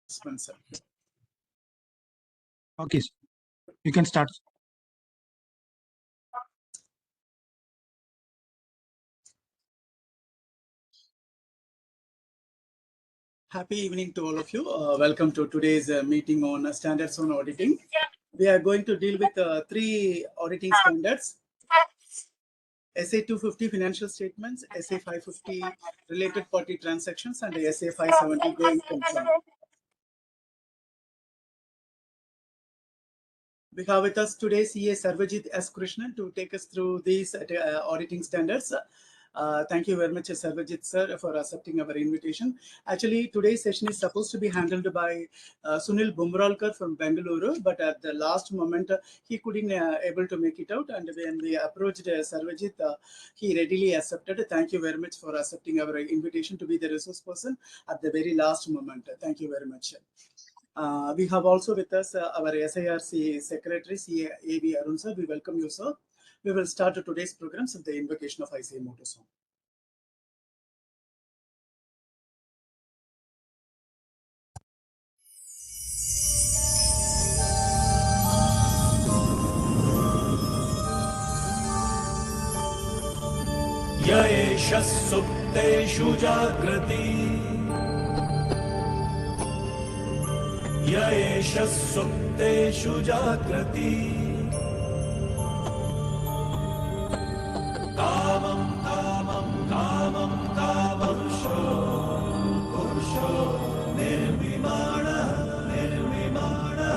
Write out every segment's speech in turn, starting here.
Sir. Okay, you can start. Happy evening to all of you. Welcome to today's meeting on standards on auditing. We are going to deal with three auditing standards: SA250 financial statements, SA550 related party transactions, and SA570 going concern. We have with us today CA Sarvajit S. Krishnan to take us through these auditing standards. Thank you very much, Sarvajit sir, for accepting our invitation. Actually, today's session is supposed to be handled by Sunil Bumralkar from Bengaluru, but at the last moment, he couldn't able to make it out. And when we approached Sarvajit, he readily accepted. Thank you very much for accepting our invitation to be the resource person at the very last moment. Thank you very much. We have also with us our SIRC Secretary, CA A.V. Arun sir. We welcome you, sir. We will start today's programs with the invocation of ICAI Motor Song. Yaesha sukteshu jagrati Yaesha sukteshu jagrati Kamam kamam kamam kamamsho Pursho nirvimana nirvimana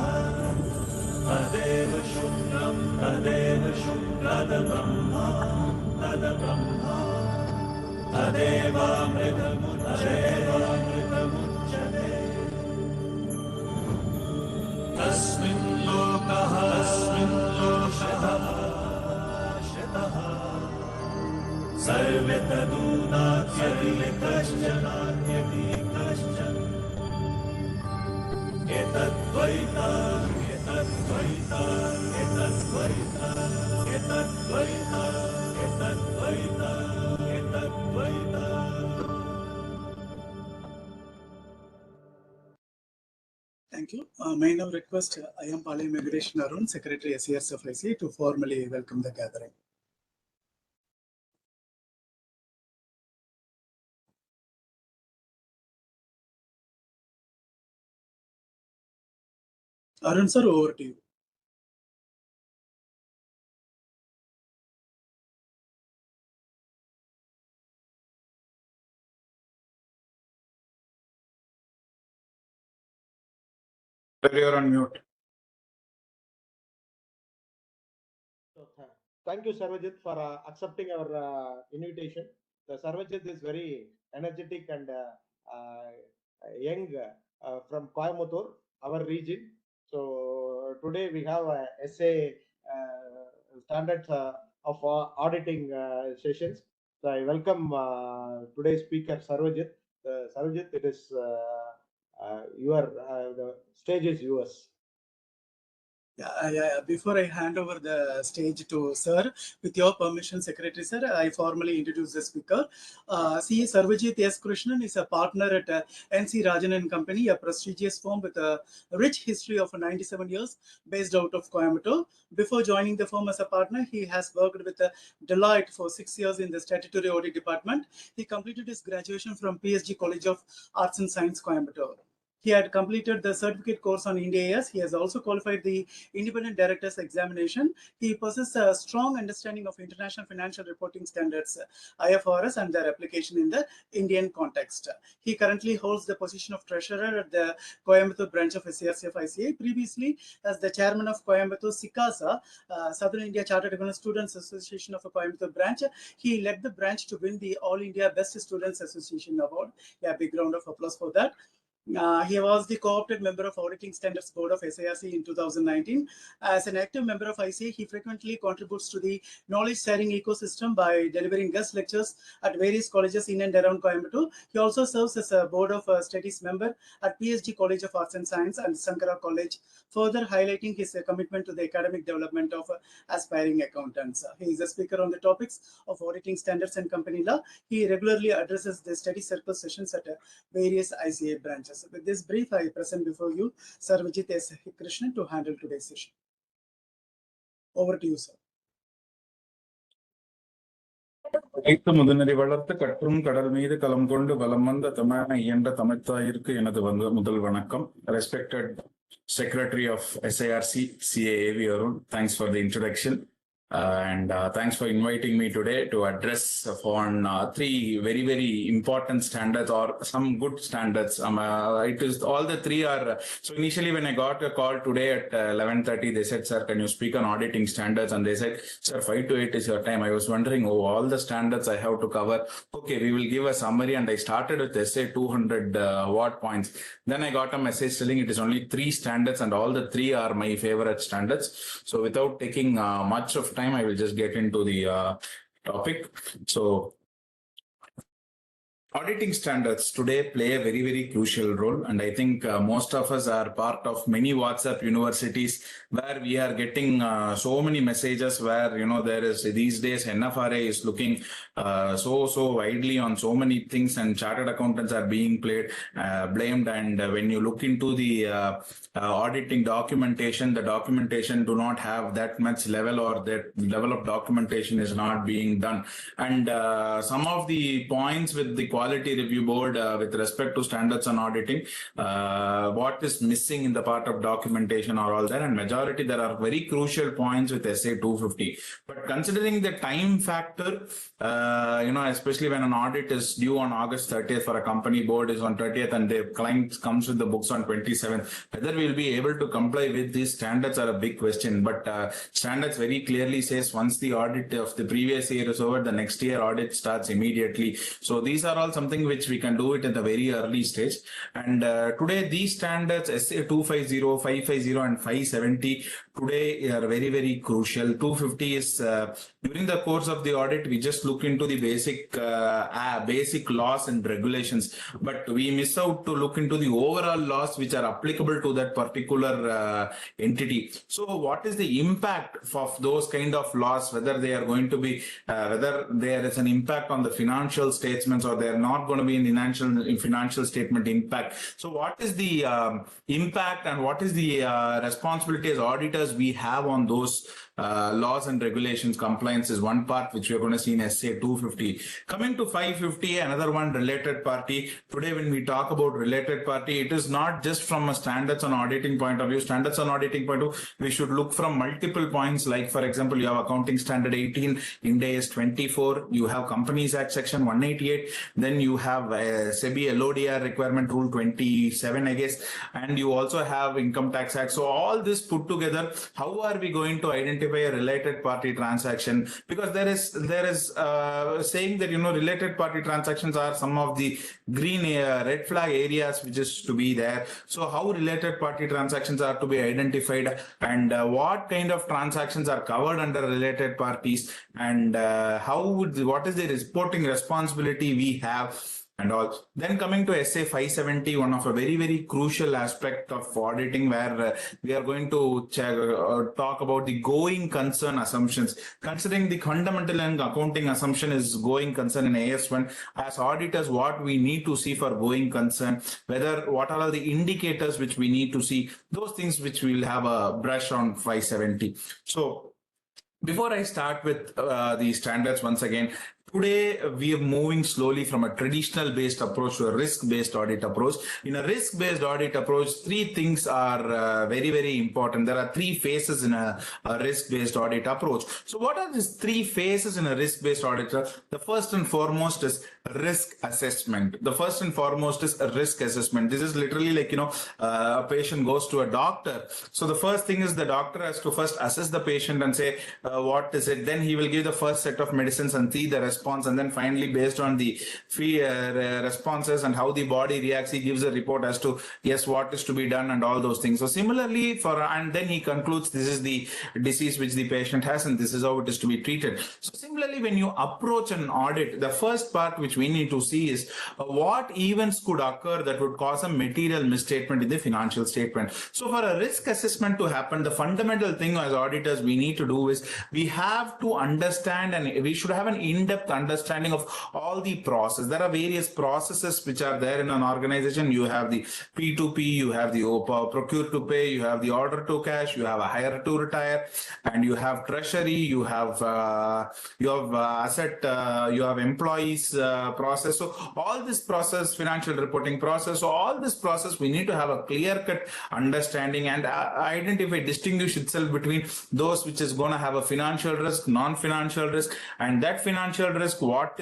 Tadeva shukram Tadeva brahma Tadeva mritamucchate Tasmin lokaha Sarve tadunatyati kaschan Etadvaita Etadvaita Etadvaita Etadvaita Etadvaita Etadvaita Thank you. May I now request I am Palayam Venkateshan Arun, Secretary SIRC of ICAI, to formally welcome the gathering. Arun sir, over to you. You're on mute. Thank you, Sarvajit, for accepting our invitation. Sarvajit is very energetic and young from Coimbatore, our region. So today we have SA standards of auditing sessions. So I welcome today's speaker, Sarvajit. Sarvajit, it is the stage is yours. Before I hand over the stage to sir, with your permission, Secretary sir, I formally introduce the speaker. CA Sarvajit S. Krishnan is a partner at NC Rajan and Company, a prestigious firm with a rich history of 97 years, based out of Coimbatore. Before joining the firm as a partner, he has worked with Deloitte for 6 years in the statutory audit department. He completed his graduation from PSG College of Arts and Science, Coimbatore. He had completed the certificate course on Ind AS. He has also qualified the Independent Director's Examination. He possesses a strong understanding of international financial reporting standards, IFRS, and their application in the Indian context. He currently holds the position of Treasurer at the Coimbatore branch of SIRC of ICAI. Previously, as the Chairman of Coimbatore SICASA, Southern India Chartered Accountants Students Association of a Coimbatore branch, he led the branch to win the All India Best Students Association Award. A big round of applause for that. He was the co-opted member of Auditing Standards Board of SIRC in 2019. As an active member of ICAI, he frequently contributes to the knowledge sharing ecosystem by delivering guest lectures at various colleges in and around Coimbatore. He also serves as a Board of Studies member at PSG College of Arts and Science and Sankara College, further highlighting his commitment to the academic development of aspiring accountants. He is a speaker on the topics of auditing standards and company law. He regularly addresses the study circle sessions at various ICAI branches. investors. With this brief, I present before you Sarvajit SA250 to handle today's session. Over to you, sir. வைத்த முதனடி வளர்த்து கற்றும் கடல் மீது களம் கொண்டு வலம் வந்த தமிழனை இயன்ற தமிழ்த்தாயிற்கு எனது முதல் வணக்கம். Respected Secretary of SIRC, CAAV Arun, thanks for the introduction. And thanks for inviting me today to address on three very, very important standards or some good standards. It is all the three are. So initially when I got a call today at 11:30, they said, "Sir, can you speak on auditing standards?" And they said, "Sir, 5 to 8 is your time." I was wondering, oh, all the standards I have to cover. Okay, we will give a summary. And I started with SA200 word points. Then I got a message telling it is only 3 standards and all the 3 are my favorite standards. So without taking much of time, I will just get into the topic. So auditing standards today play a very, very crucial role. And I think most of us are part of many WhatsApp universities where we are getting so many messages where, there is these days NFRA is looking so widely on so many things and chartered accountants are being blamed. And when you look into the auditing documentation, the documentation do not have that much level or that level of documentation is not being done. And some of the points with the Quality Review Board with respect to standards on auditing, what is missing in the part of documentation or all that, and majority there are very crucial points with SA250. But considering the time factor, especially when an audit is due on August 30th for a company, board is on 30th and the client comes with the books on 27th, whether we will be able to comply with these standards are a big question. But standards very clearly says once the audit of the previous year is over, the next year audit starts immediately. So these are all something which we can do it in the very early stage. And today these standards SA250, 550 and 570 today are very, very crucial. 250 is during the course of the audit, we just look into the basic laws and regulations, but we miss out to look into the overall laws which are applicable to that particular entity. So what is the impact of those kind of laws, whether they are going to be, whether there is an impact on the financial statements or they are not going to be in the financial statement impact. So what is the impact and what is the responsibility as auditors we have on those laws and regulations? Compliance is one part which we are going to see in SA250. Coming to 550, another one, related party. Today when we talk about related party, it is not just from a standards on auditing point of view. Standards on auditing point of view, we should look from multiple points. Like for example, you have accounting standard 18, Ind AS 24, you have Companies Act section 188, then you have SEBI LODR requirement rule 27, I guess, and you also have Income Tax Act. So all this put together, how are we going to identify a related party transaction? Because there is saying that related party transactions are some of the green red flag areas which is to be there. So how related party transactions are to be identified, and what kind of transactions are covered under related parties, and what is the reporting responsibility we have, and all. Then coming to SA570, one of a very, very crucial aspect of auditing, where we are going to talk about the going concern assumptions. Considering the fundamental and accounting assumption is going concern in AS1, as auditors, what we need to see for going concern, what are all the indicators which we need to see, those things which we will have a brush on 570. So before I start with the standards, once again, today, we are moving slowly from a traditional based approach to a risk-based audit approach. In a risk-based audit approach, 3 things are very, very important. There are 3 phases in a risk-based audit approach. So what are these 3 phases in a risk-based audit? The first and foremost is risk assessment. The first and foremost is a risk assessment. This is literally like, a patient goes to a doctor. So the first thing is the doctor has to first assess the patient and say, what is it? Then he will give the first set of medicines and see the response. And then finally, based on the responses and how the body reacts, he gives a report as to, yes, what is to be done and all those things. So similarly, and then he concludes this is the disease which the patient has and this is how it is to be treated. So similarly, when you approach an audit, the first part which we need to see is what events could occur that would cause a material misstatement in the financial statement. So for a risk assessment to happen, the fundamental thing as auditors we need to do is we have to understand and we should have an in-depth in-depth understanding of all the process. There are various processes which are there in an organization. You have the P2P, you have the procure to pay, you have the order to cash, you have a hire to retire, and you have treasury, you have asset, you have employees process. So all this process, financial reporting process, so all this process, we need to have a clear-cut understanding and distinguish itself between those which is going to have a financial risk, non-financial risk, and that financial risk, what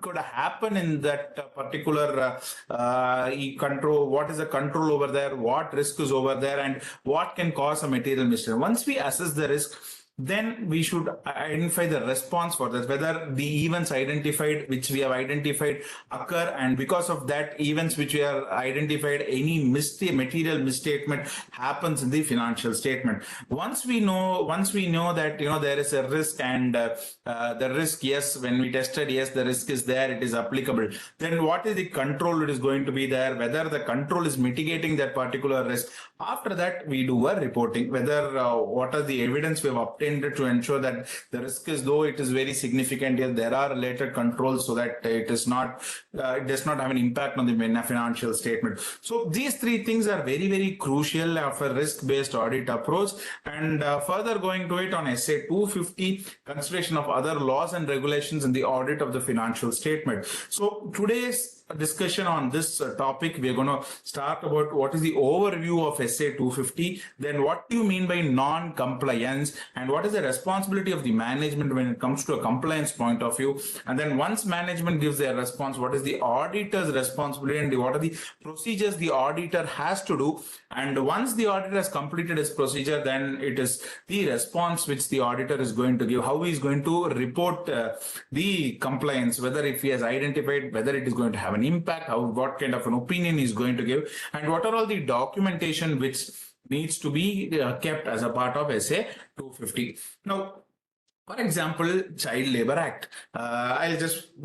could happen in that particular control, what is the control over there, what risk is over there, and what can cause a material mistake. Once we assess the risk, then we should identify the response for that, whether the events identified, which we have identified, occur, and because of that events which we have identified, any material misstatement happens in the financial statement. Once we know that there is a risk, and the risk, yes, when we tested, yes, the risk is there, it is applicable, then what is the control it is going to be there, whether the control is mitigating that particular risk. After that, we do a reporting, whether what are the evidence we have obtained to ensure that the risk is, though it is very significant, yet there are related controls so that it does not have an impact on the financial statement. So these three things are very, very crucial of a risk-based audit approach. And further going to it on SA250, consideration of other laws and regulations in the audit of the financial statement. So today's discussion on this topic, we are going to start about what is the overview of SA250, then what do you mean by non-compliance, and what is the responsibility of the management when it comes to a compliance point of view, and then once management gives their response, what is the auditor's responsibility and what are the procedures the auditor has to do, and once the auditor has completed his procedure, then it is the response which the auditor is going to give, how he is going to report the compliance, whether if he has identified whether it is going to have an impact, what kind of an opinion he is going to give, and what are all the documentation which needs to be kept as a part of SA250. Now, for example, Child Labor Act. I'll just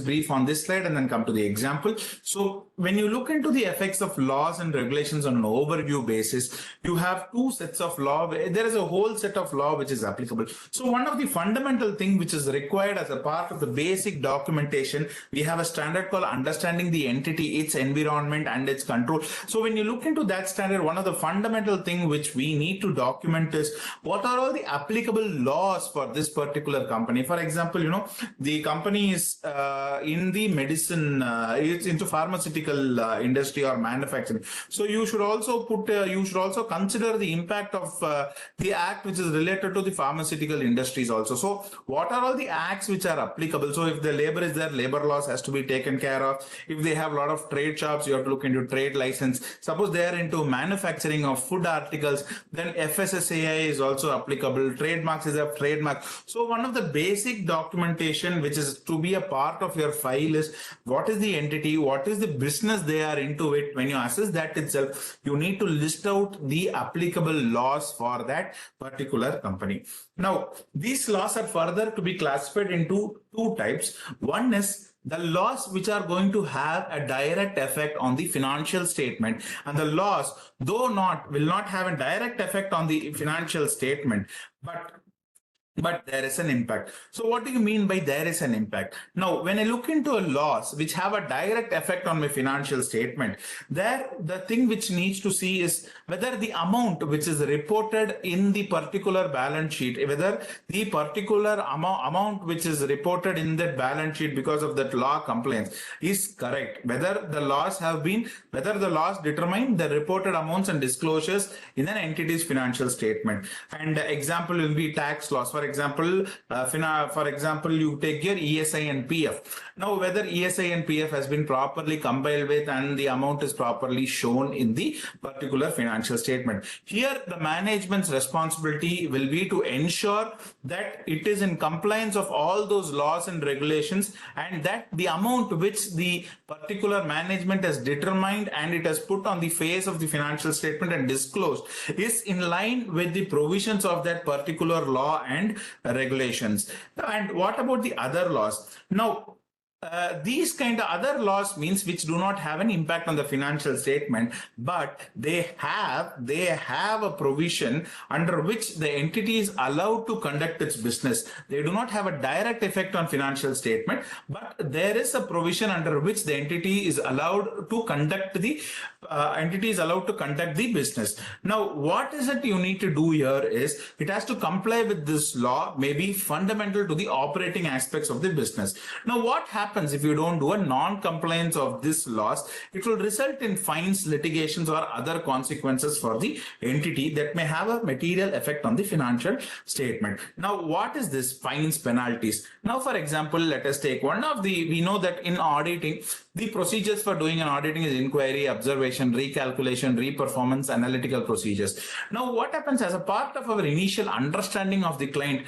brief on this slide and then come to the example. So when you look into the effects of laws and regulations on an overview basis, you have two sets of law. There is a whole set of law which is applicable. So one of the fundamental thing which is required as a part of the basic documentation, we have a standard called understanding the entity, its environment and its control. So when you look into that standard, one of the fundamental thing which we need to document is what are all the applicable laws for this particular company. For example, the company is in the medicine, it's into pharmaceutical industry or manufacturing. So you should also consider the impact of the act which is related to the pharmaceutical industries also. So what are all the acts which are applicable? So if the labor is there, labor laws has to be taken care of. If they have a lot of trade shops, you have to look into trade license. Suppose they are into manufacturing of food articles, then FSSAI is also applicable. Trademarks is a trademark. So one of the basic documentation which is to be a part of your file is what is the entity, what is the business they are into it. When you assess that itself, you need to list out the applicable laws for that particular company. Now, these laws are further to be classified into two types. One is the laws which are going to have a direct effect on the financial statement, and the laws, though will not have a direct effect on the financial statement, but there is an impact. So what do you mean by there is an impact? Now, when I look into a laws which have a direct effect on my financial statement, there the thing which needs to see is whether the amount which is reported in the particular balance sheet, whether the particular amount which is reported in that balance sheet because of that law compliance is correct, whether the laws determine the reported amounts and disclosures in an entity's financial statement. And example will be tax laws. For example, you take your ESI and PF. Now, whether ESI and PF has been properly compiled with and the amount is properly shown in the particular financial statement. Here, the management's responsibility will be to ensure that it is in compliance of all those laws and regulations, and that the amount which the particular management has determined and it has put on the face of the financial statement and disclosed is in line with the provisions of that particular law and regulations. And what about the other laws? Now, these kind of other laws means which do not have an impact on the financial statement, but they have a provision under which the entity is allowed to conduct its business. They do not have a direct effect on financial statement, but there is a provision under which the entity is allowed to conduct the business. Now, what is it you need to do here is it has to comply with this law, may be fundamental to the operating aspects of the business. Now, what happens if you don't do a non-compliance of this laws? It will result in fines, litigations, or other consequences for the entity that may have a material effect on the financial statement. Now, what is this fines, penalties? Now, for example, let us take we know that in auditing, the procedures for doing an auditing is inquiry, observation, recalculation, reperformance, analytical procedures. Now, what happens as a part of our initial understanding of the client?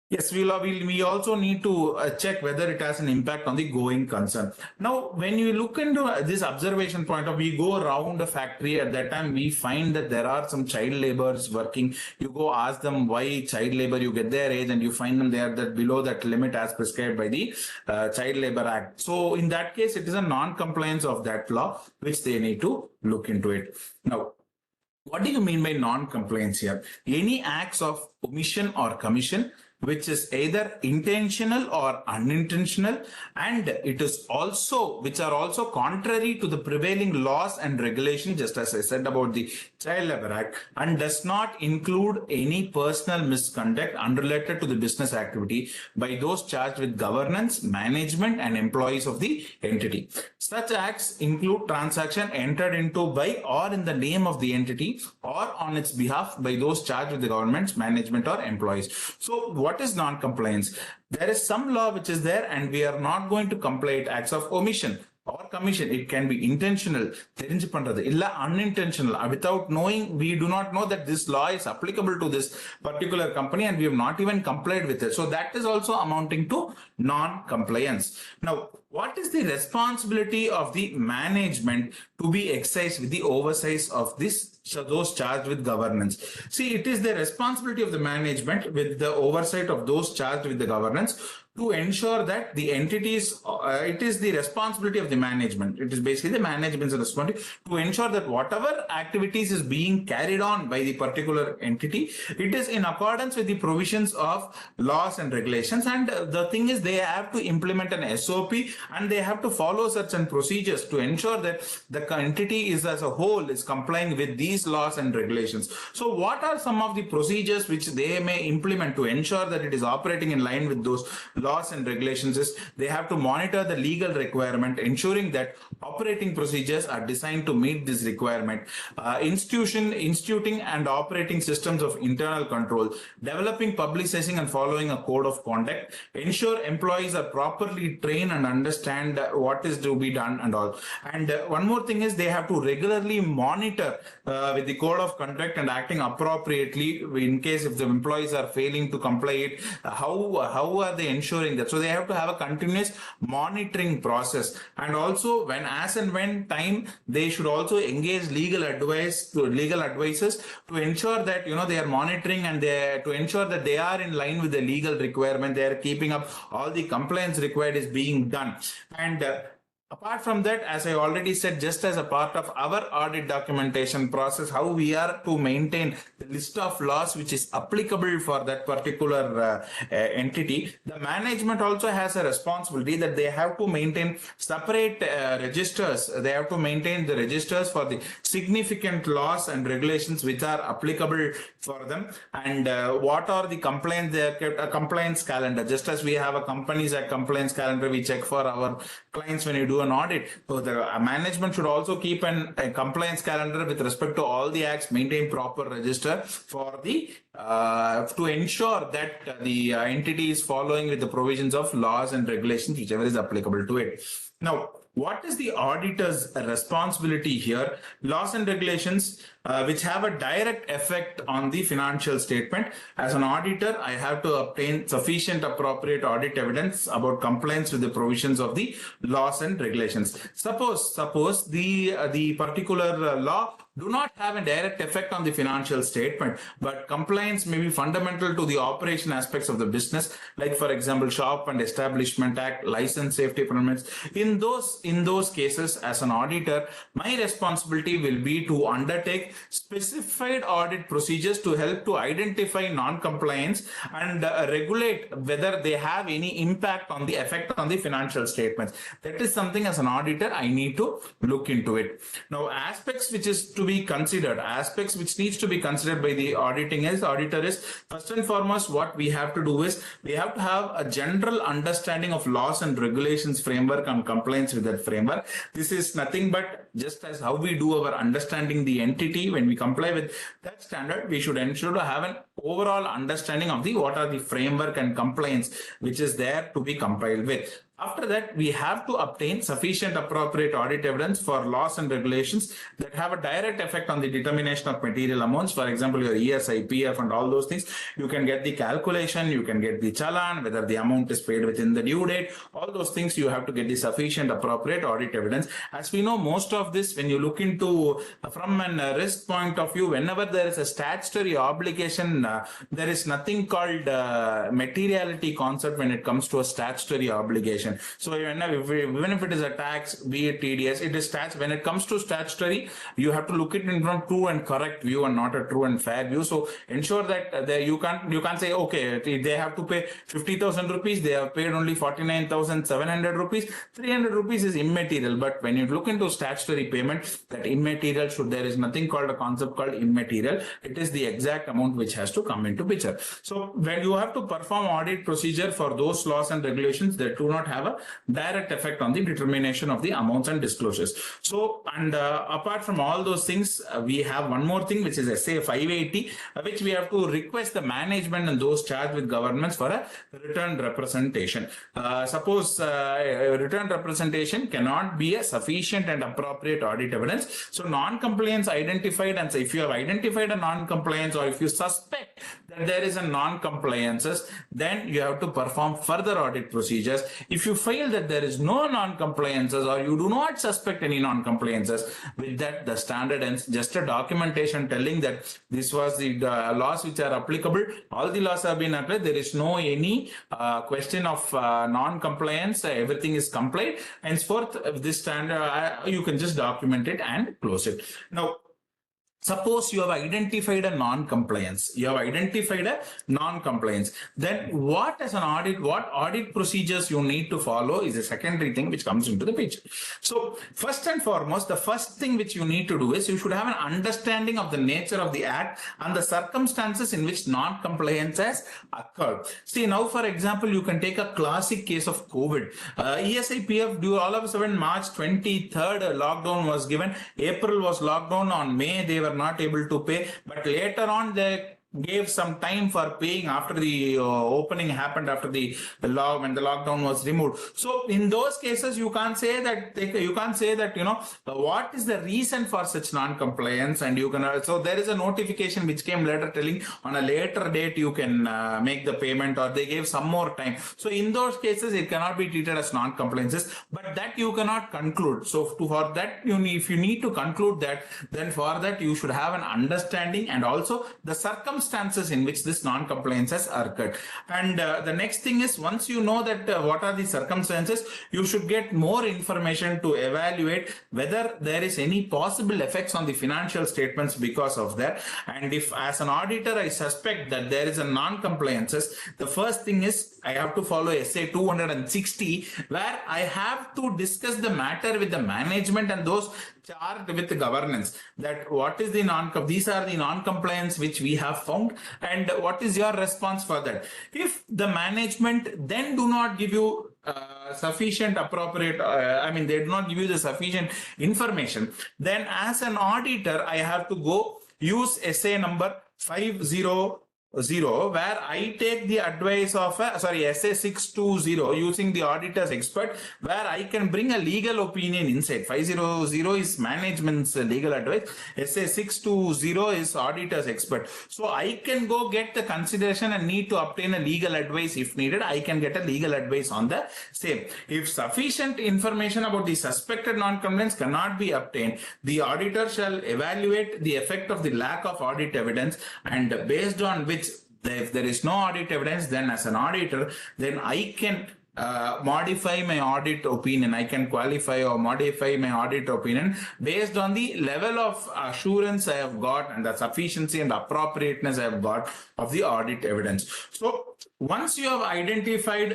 Yes, we also need to check whether it has an impact on the going concern. Now, when you look into this observation point of view, we go around a factory. At that time, we find that there are some child laborers working. You go ask them why child labor, you get their age and you find them there that below that limit as prescribed by the Child Labor Act. So in that case, it is a non-compliance of that law, which they need to look into it. Now, what do you mean by non-compliance here? Any acts of omission or commission which is either intentional or unintentional, and it is also which are also contrary to the prevailing laws and regulations, just as I said about the Child Labor Act, and does not include any personal misconduct unrelated to the business activity by those charged with governance, management, and employees of the entity. Such acts include transaction entered into by or in the name of the entity or on its behalf by those charged with the government's management or employees. So what is non-compliance? There is some law which is there and we are not going to comply it. Acts of omission or commission, it can be intentional, unintentional. Without knowing, we do not know that this law is applicable to this particular company and we have not even complied with it. So that is also amounting to non-compliance. Now, what is the responsibility of the management to be exercised with the oversight of those charged with governance? See, it is the responsibility of the management with the oversight of those charged with the governance to ensure that the entities, it is the responsibility of the management. It is basically the management's responsibility to ensure that whatever activities is being carried on by the particular entity, it is in accordance with the provisions of laws and regulations. And the thing is, they have to implement an SOP and they have to follow certain procedures to ensure that the entity is as a whole is complying with these laws and regulations. So what are some of the procedures which they may implement to ensure that it is operating in line with those laws and regulations? Is they have to monitor the legal requirement, ensuring that operating procedures are designed to meet this requirement, instituting and operating systems of internal control, developing, publicizing and following a code of conduct, ensure employees are properly trained and understand what is to be done and all. And one more thing is they have to regularly monitor with the code of conduct and acting appropriately in case if the employees are failing to comply it, how are they ensuring that? So they have to have a continuous monitoring process, and also as and when time, they should also engage legal advisors to ensure that they are monitoring and to ensure that they are in line with the legal requirement. They are keeping up all the compliance required is being done. And apart from that, as I already said, just as a part of our audit documentation process, how we are to maintain the list of laws which is applicable for that particular entity, the management also has a responsibility that they have to maintain separate registers. They have to maintain the registers for the significant laws and regulations which are applicable for them. And what are the complaints? They have kept a compliance calendar. Just as we have a Companies Act compliance calendar, we check for our clients when you do an audit. So the management should also keep a compliance calendar with respect to all the acts, maintain proper register for the to ensure that the entity is following with the provisions of laws and regulations, whichever is applicable to it. Now, what is the auditor's responsibility here? Laws and regulations which have a direct effect on the financial statement. As an auditor, I have to obtain sufficient appropriate audit evidence about compliance with the provisions of the laws and regulations. Suppose the particular law do not have a direct effect on the financial statement, but compliance may be fundamental to the operation aspects of the business, like for example, Shop and Establishment Act, license, safety permits. In those cases, as an auditor, my responsibility will be to undertake specified audit procedures to help to identify non-compliance and regulate whether they have any impact on the effect on the financial statements. That is something as an auditor I need to look into it. Now, aspects which needs to be considered by the auditor is first and foremost, what we have to do is we have to have a general understanding of laws and regulations framework and compliance with that framework. This is nothing but just as how we do our understanding the entity. When we comply with that standard, we should ensure to have an overall understanding of what are the framework and compliance which is there to be complied with. After that, we have to obtain sufficient appropriate audit evidence for laws and regulations that have a direct effect on the determination of material amounts. For example, your ESI, PF and all those things. You can get the calculation, you can get the challan, whether the amount is paid within the due date. All those things you have to get the sufficient appropriate audit evidence. As we know, most of this, when you look into from a risk point of view, whenever there is a statutory obligation, there is nothing called materiality concept when it comes to a statutory obligation. So even if it is a tax, be it TDS, it is tax. When it comes to statutory, you have to look at it from true and correct view and not a true and fair view. So ensure that you can't say, okay, they have to pay 50,000 rupees, they have paid only 49,700 rupees. 300 rupees is immaterial. But when you look into statutory payment, that immaterial there is nothing called a concept called immaterial. It is the exact amount which has to come into picture. So when you have to perform audit procedure for those laws and regulations that do not have a direct effect on the determination of the amounts and disclosures. So, and apart from all those things, we have one more thing, which is SA580, which we have to request the management and those charged with governments for a return representation. Suppose a return representation cannot be a sufficient and appropriate audit evidence. So non-compliance identified, and so if you have identified a non-compliance or if you suspect that there is a non-compliances, then you have to perform further audit procedures. If you feel that there is no non-compliances or you do not suspect any non-compliances, with that the standard ends just a documentation telling that this was the laws which are applicable. All the laws have been applied. There is no any question of non-compliance. Everything is complied. Henceforth, this standard you can just document it and close it. Now, suppose you have identified a non-compliance. Then what audit procedures you need to follow is a secondary thing which comes into the picture. So first and foremost, the first thing which you need to do is you should have an understanding of the nature of the act and the circumstances in which non-compliance has occurred. See, now for example, you can take a classic case of COVID. ESI, PF, all of a sudden March 23rd lockdown was given. April was lockdown. On May they were not able to pay, but later on they gave some time for paying after the opening happened, after the law, when the lockdown was removed. So in those cases, you can't say that what is the reason for such non-compliance, and you can so there is a notification which came later telling on a later date you can make the payment, or they gave some more time. So in those cases, it cannot be treated as non-compliances, but that you cannot conclude. So for that, if you need to conclude that, then for that you should have an understanding and also the circumstances in which this non-compliance has occurred. And the next thing is, once you know that what are the circumstances, you should get more information to evaluate whether there is any possible effects on the financial statements because of that. And if as an auditor I suspect that there is a non-compliances, the first thing is I have to follow SA250, where I have to discuss the matter with the management and those charged with the governance, that what is these are the non-compliance which we have found, and what is your response for that. If the management then do not give you sufficient appropriate, they do not give you the sufficient information, then as an auditor, I have to go use SA number 50 where I take the advice of SA620 using the auditor's expert, where I can bring a legal opinion inside. 500 is management's legal advice. SA620 is auditor's expert. So I can go get the consideration and need to obtain a legal advice if needed. I can get a legal advice on the same. If sufficient information about the suspected non-compliance cannot be obtained, the auditor shall evaluate the effect of the lack of audit evidence, and based on which, if there is no audit evidence, then as an auditor, then I can modify my audit opinion. I can qualify or modify my audit opinion based on the level of assurance I have got and the sufficiency and appropriateness I have got of the audit evidence. So once you have identified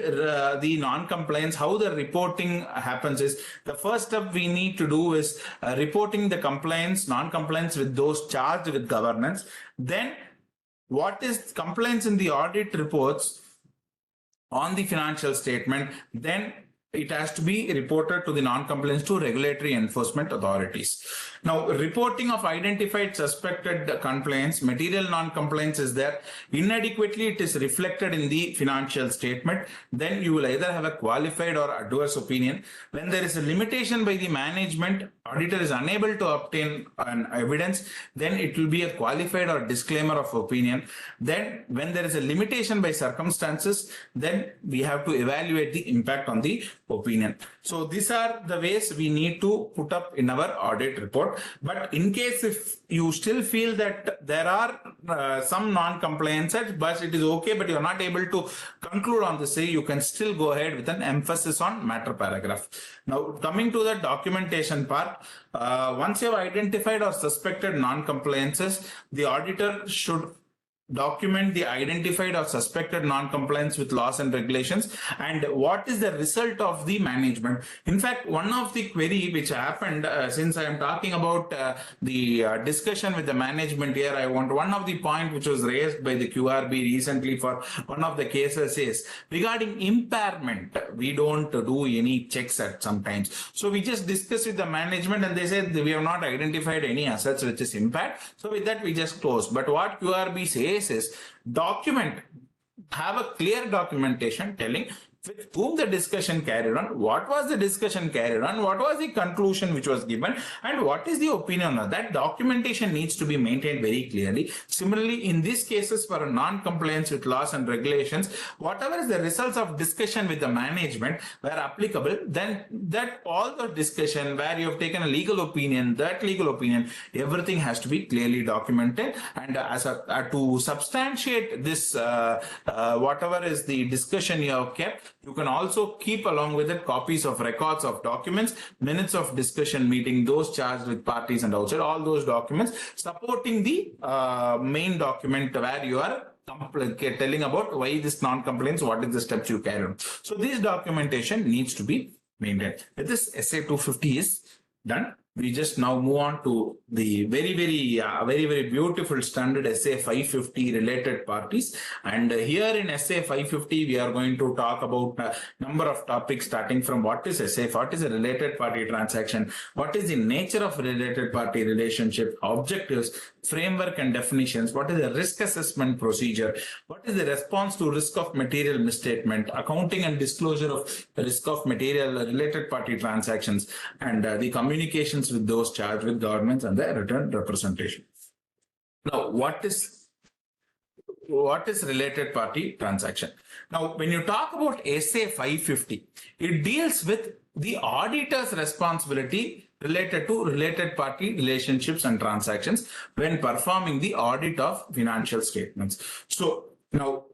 the non-compliance, how the reporting happens is, the first step we need to do is reporting the compliance, non-compliance with those charged with governance. Then what is compliance in the audit reports on the financial statement, then it has to be reported to the non-compliance to regulatory enforcement authorities. Now, reporting of identified suspected compliance, material non-compliance is there. Inadequately, it is reflected in the financial statement. Then you will either have a qualified or adverse opinion. When there is a limitation by the management, auditor is unable to obtain an evidence, then it will be a qualified or disclaimer of opinion. Then when there is a limitation by circumstances, then we have to evaluate the impact on the opinion. So these are the ways we need to put up in our audit report. But in case if you still feel that there are some non-compliances, but it is okay, but you're not able to conclude on the say, you can still go ahead with an emphasis on matter paragraph. Now, coming to the documentation part, once you have identified or suspected non-compliances, the auditor should document the identified or suspected non-compliance with laws and regulations and what is the result of the management. In fact, one of the query which happened, since I am talking about the discussion with the management here, I want one of the point which was raised by the QRB recently for one of the cases is regarding impairment. We don't do any checks at sometimes. So we just discussed with the management and they said we have not identified any assets which is impaired. So with that we just closed. But what QRB says is document, have a clear documentation telling with whom the discussion carried on, what was the discussion carried on, what was the conclusion which was given, and what is the opinion of that. Documentation needs to be maintained very clearly. Similarly, in these cases for a non-compliance with laws and regulations, whatever is the results of discussion with the management where applicable, then that all the discussion where you have taken a legal opinion, that legal opinion, everything has to be clearly documented. And as to substantiate this, whatever is the discussion you have kept, you can also keep along with it copies of records of documents, minutes of discussion meeting, those charged with parties and outside, all those documents supporting the main document where you are telling about why this non-compliance, what is the steps you carry on. So this documentation needs to be maintained. With this, SA250 is done. We just now move on to the very beautiful standard SA550 related parties. And here in SA550, we are going to talk about a number of topics starting from what is what is a related party transaction, what is the nature of related party relationship, objectives, framework and definitions, what is the risk assessment procedure, what is the response to risk of material misstatement, accounting and disclosure of the risk of material related party transactions, and the communications with those charged with governments and the return representation. Now, what is related party transaction? Now, when you talk about SA 550, it deals with the auditor's responsibility related to related party relationships and transactions when performing the audit of financial statements. So now,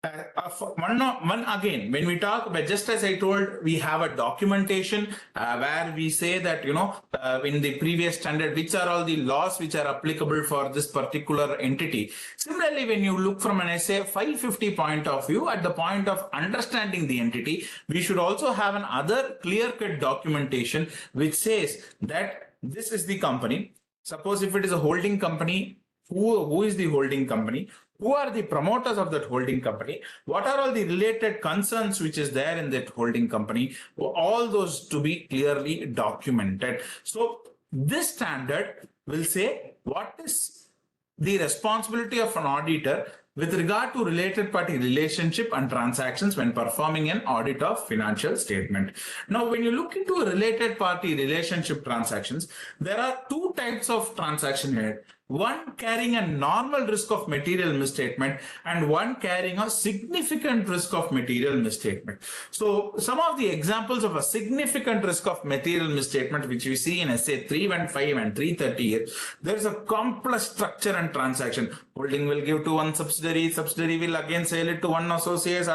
again, when we talk about, just as I told, we have a documentation where we say that, in the previous standard, which are all the laws which are applicable for this particular entity. Similarly, when you look from an SA 550 point of view, at the point of understanding the entity, we should also have another clear-cut documentation which says that this is the company. Suppose if it is a holding company, who is the holding company? Who are the promoters of that holding company? What are all the related concerns which is there in that holding company? All those to be clearly documented. So this standard will say what is the responsibility of an auditor with regard to related party relationship and transactions when performing an audit of financial statement. Now, when you look into related party relationship transactions, there are two types of transaction here. One carrying a normal risk of material misstatement and one carrying a significant risk of material misstatement. So some of the examples of a significant risk of material misstatement which we see in SA315 and 330 here, there is a complex structure and transaction. Holding will give to one subsidiary, subsidiary will again sell it to one associate.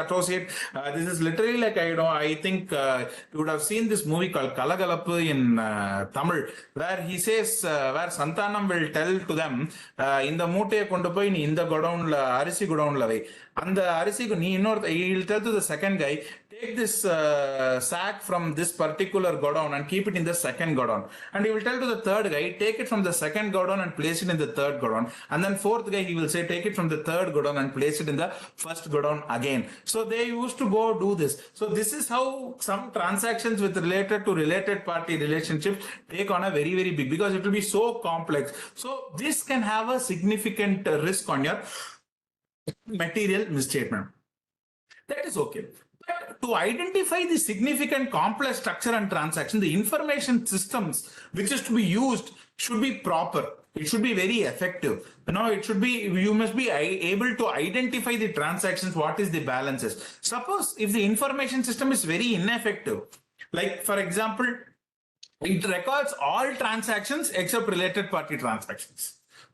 This is literally like, I think you would have seen this movie called Kalagalappu in Tamil, where he says, where Santanam will tell to them, இந்த மூட்டையை கொண்டு போய் நீ இந்த குடவுன்ல அரிசி குடவுன்ல வை அந்த அரிசிக்கு நீ இன்னொரு he will tell to the second guy, take this sack from this particular godown and keep it in the second godown, and he will tell to the third guy, take it from the second godown and place it in the third godown, and then fourth guy he will say, take it from the third godown and place it in the first godown again. So they used to go do this. So this is how some transactions with related party relationships take on a very, very big, because it will be so complex. So this can have a significant risk on your material misstatement. That is okay. But to identify the significant complex structure and transaction, the information systems which is to be used should be proper. It should be very effective. It should be, you must be able to identify the transactions, what is the balances. Suppose if the information system is very ineffective, like for example, it records all transactions except related party transactions.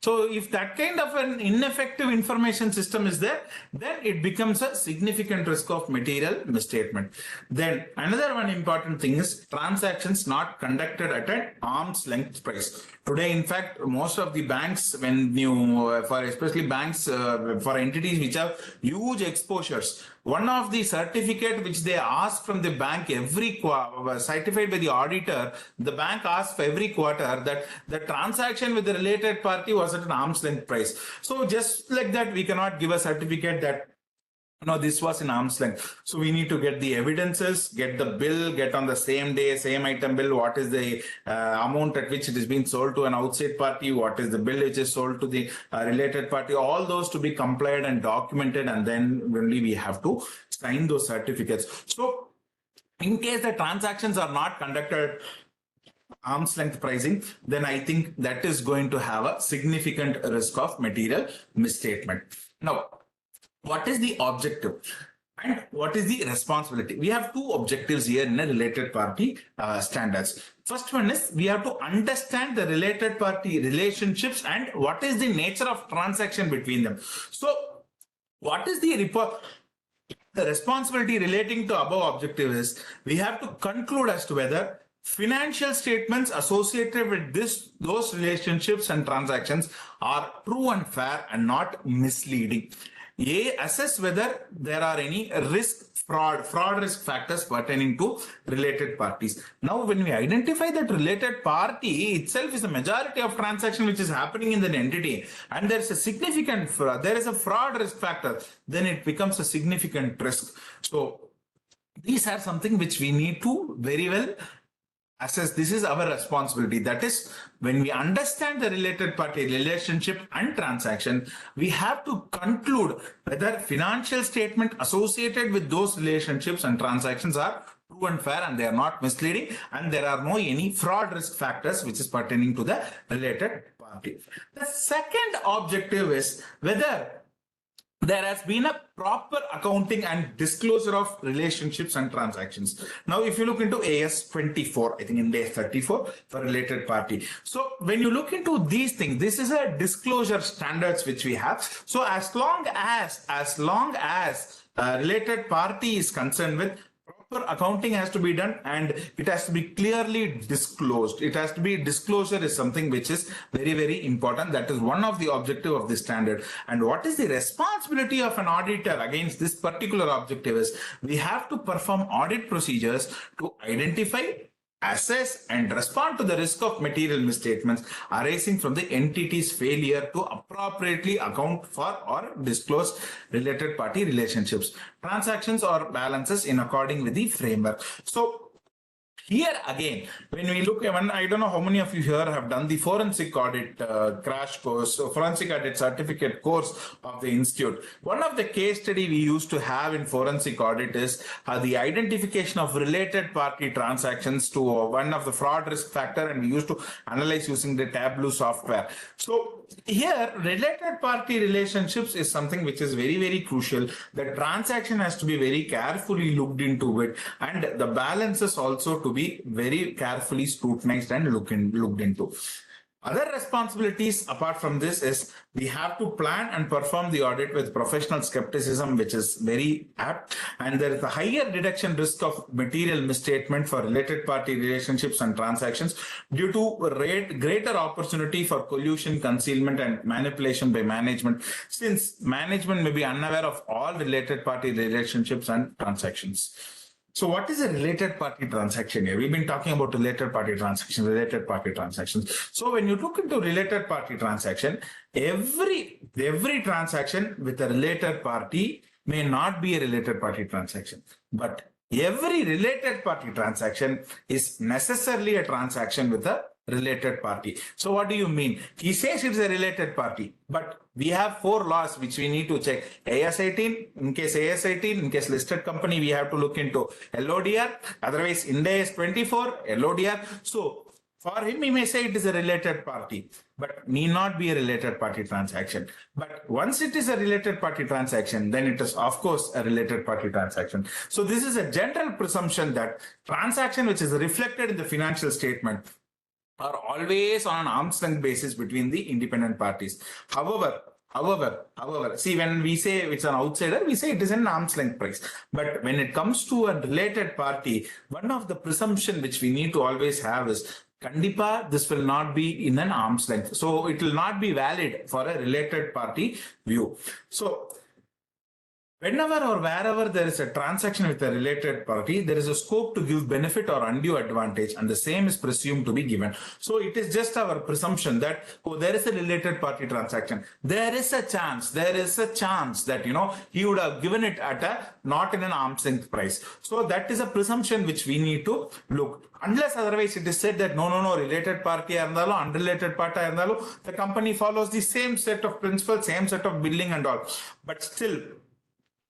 So if that kind of an ineffective information system is there, then it becomes a significant risk of material misstatement. Then another one important thing is transactions not conducted at an arm's length price. Today, in fact, most of the banks, when you, for especially banks, for entities which have huge exposures, one of the certificate which they ask from the bank every certified by the auditor, the bank asks for every quarter that the transaction with the related party was at an arm's length price. So just like that, we cannot give a certificate that this was in arm's length. So we need to get the evidences, get the bill, get on the same day, same item bill, what is the amount at which it is being sold to an outside party, what is the bill which is sold to the related party, all those to be complied and documented, and then only we have to sign those certificates. So in case the transactions are not conducted arm's length pricing, then I think that is going to have a significant risk of material misstatement. Now, what is the objective and what is the responsibility? We have two objectives here in a related party standards. First one is we have to understand the related party relationships and what is the nature of transaction between them. So what is the report? The responsibility relating to above objective is we have to conclude as to whether financial statements associated with those relationships and transactions are true and fair and not misleading. Assess whether there are any fraud risk factors pertaining to related parties. Now, when we identify that related party itself is a majority of transaction which is happening in the entity, and there's a significant there is a fraud risk factor, then it becomes a significant risk. So these are something which we need to very well assess. This is our responsibility. That is, when we understand the related party relationship and transaction, we have to conclude whether financial statement associated with those relationships and transactions are true and fair and they are not misleading, and there are no any fraud risk factors which is pertaining to the related party. The second objective is whether there has been a proper accounting and disclosure of relationships and transactions. Now, if you look into AS24, I think in day 34 for related party. So when you look into these things, this is a disclosure standards which we have. So as long as related party is concerned with, proper accounting has to be done and it has to be clearly disclosed. It has to be, disclosure is something which is very, very important. That is one of the objective of this standard. And what is the responsibility of an auditor against this particular objective is we have to perform audit procedures to identify, assess and respond to the risk of material misstatements arising from the entity's failure to appropriately account for or disclose related party relationships, transactions or balances in accordance with the framework. So Here again, when we look at, I don't know how many of you here have done the forensic audit crash course, so forensic audit certificate course of the institute. One of the case study we used to have in forensic audit is the identification of related party transactions to one of the fraud risk factor, and we used to analyze using the Tableau software. So here, related party relationships is something which is very, very crucial. The transaction has to be very carefully looked into it, and the balances also to be very carefully scrutinized and looked into. Other responsibilities apart from this is we have to plan and perform the audit with professional skepticism, which is very apt, and there is a higher detection risk of material misstatement for related party relationships and transactions due to greater opportunity for collusion, concealment, and manipulation by management, since management may be unaware of all related party relationships and transactions. So what is a related party transaction here? We've been talking about related party transactions. So when you look into related party transaction, every transaction with a related party may not be a related party transaction, but every related party transaction is necessarily a transaction with a related party. So what do you mean? He says it's a related party, but we have 4 laws which we need to check. AS18, in case AS18, in case listed company, we have to look into LODR. Otherwise, Ind AS 24, LODR. So for him, he may say it is a related party, but need not be a related party transaction. But once it is a related party transaction, then it is, of course, a related party transaction. So this is a general presumption that transaction which is reflected in the financial statement are always on an arm's length basis between the independent parties. However, see, when we say it's an outsider, we say it is an arm's length price. But when it comes to a related party, one of the presumption which we need to always have is Kandipa, this will not be in an arm's length. So it will not be valid for a related party view. So whenever or wherever there is a transaction with a related party, there is a scope to give benefit or undue advantage, and the same is presumed to be given. So it is just our presumption that, oh, there is a related party transaction. There is a chance that, he would have given it at not in an arm's length price. So that is a presumption which we need to look. Unless otherwise it is said that no, related party irundalo, unrelated party irundalo, the company follows the same set of principles, same set of billing and all. But still,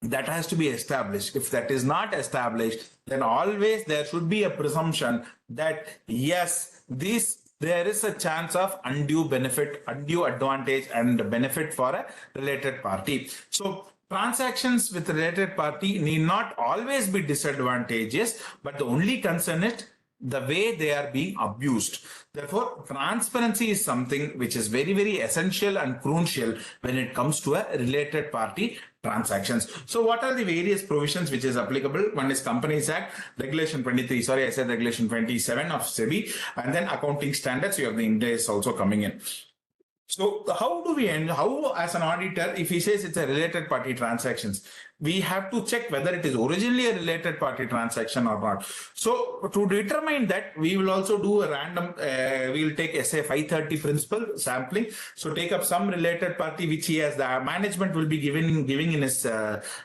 that has to be established. If that is not established, then always there should be a presumption that yes, there is a chance of undue benefit, undue advantage and benefit for a related party. So transactions with related party need not always be disadvantageous, but the only concern is the way they are being abused. Therefore, transparency is something which is very, very essential and crucial when it comes to a related party transactions. So what are the various provisions which is applicable? One is Companies Act, Regulation 23, I said Regulation 27 of SEBI, and then accounting standards, you have the Ind AS also coming in. So how as an auditor, if he says it's a related party transactions, we have to check whether it is originally a related party transaction or not. So to determine that, we will also do a random, we will take SA530 principle sampling. So take up some related party which he has, the management will be giving in his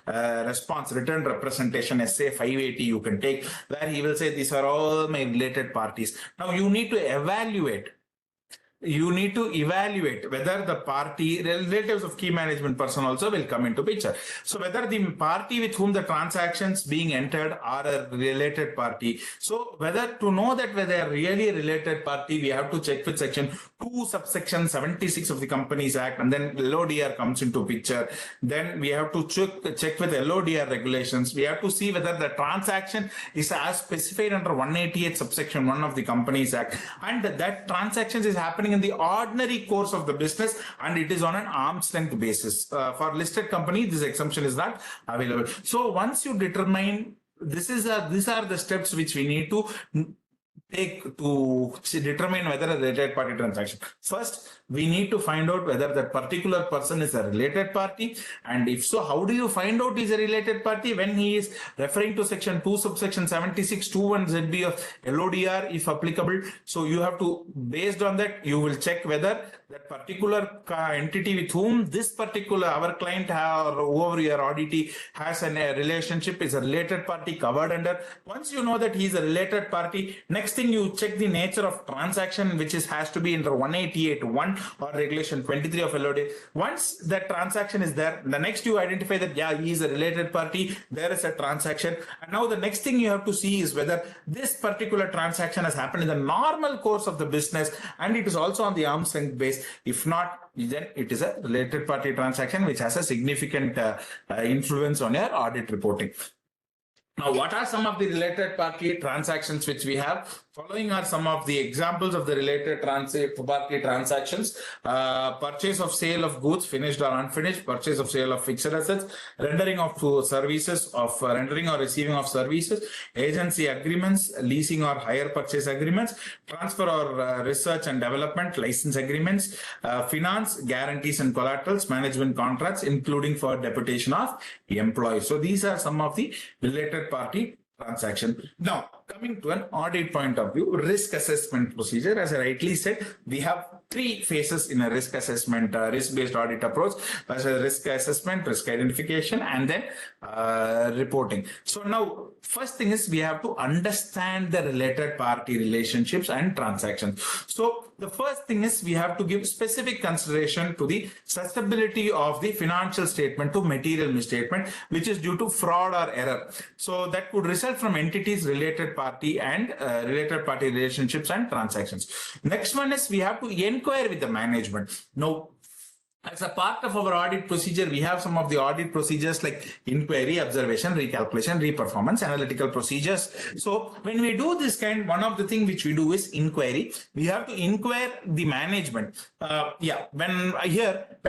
response, written representation, SA580 you can take, where he will say these are all my related parties. Now you need to evaluate whether the party, relatives of key management person also will come into picture. So whether the party with whom the transactions being entered are a related party. So whether to know that whether they are really a related party, we have to check with section 2 subsection 76 of the Companies Act, and then LODR comes into picture. Then we have to check with LODR regulations. We have to see whether the transaction is as specified under 188 subsection 1 of the Companies Act, and that transactions is happening in the ordinary course of the business, and it is on an arm's length basis. For listed company, this exemption is not available. So once you determine these are the steps which we need to take to determine whether a related party transaction? First, we need to find out whether that particular person is a related party, and if so, how do you find out he's a related party? When he is referring to section 2 subsection 7621 ZB of LODR, if applicable. So you have to, based on that, you will check whether that particular entity with whom this particular our client or whoever your auditee has a relationship is a related party covered under. Once you know that he is a related party, next thing you check the nature of transaction, which has to be under 188.1 or regulation 23 of LOD. Once that transaction is there, the next you identify that yeah, he is a related party, there is a transaction, and now the next thing you have to see is whether this particular transaction has happened in the normal course of the business and it is also on the arm's length base. If not, then it is a related party transaction which has a significant influence on your audit reporting. Now, what are some of the related party transactions which we have? Following are some of the examples of the related party transactions. Purchase of sale of goods, finished or unfinished, purchase of sale of fixed assets, rendering of services, of rendering or receiving of services, agency agreements, leasing or hire purchase agreements, transfer or research and development, license agreements, finance, guarantees and collaterals, management contracts, including for deputation of employees. So these are some of the related party transaction. Now, coming to an audit point of view, risk assessment procedure, as I rightly said, we have three phases in a risk assessment, risk-based audit approach, as a risk assessment, risk identification, and then reporting. So now, first thing is we have to understand the related party relationships and transactions. So the first thing is we have to give specific consideration to the susceptibility of the financial statement to material misstatement, which is due to fraud or error. So that could result from entities, related party and related party relationships and transactions. Next one is we have to inquire with the management. Now, as a part of our audit procedure, we have some of the audit procedures like inquiry, observation, recalculation, reperformance, analytical procedures. So when we do this kind, one of the things which we do is inquiry. We have to inquire the management. When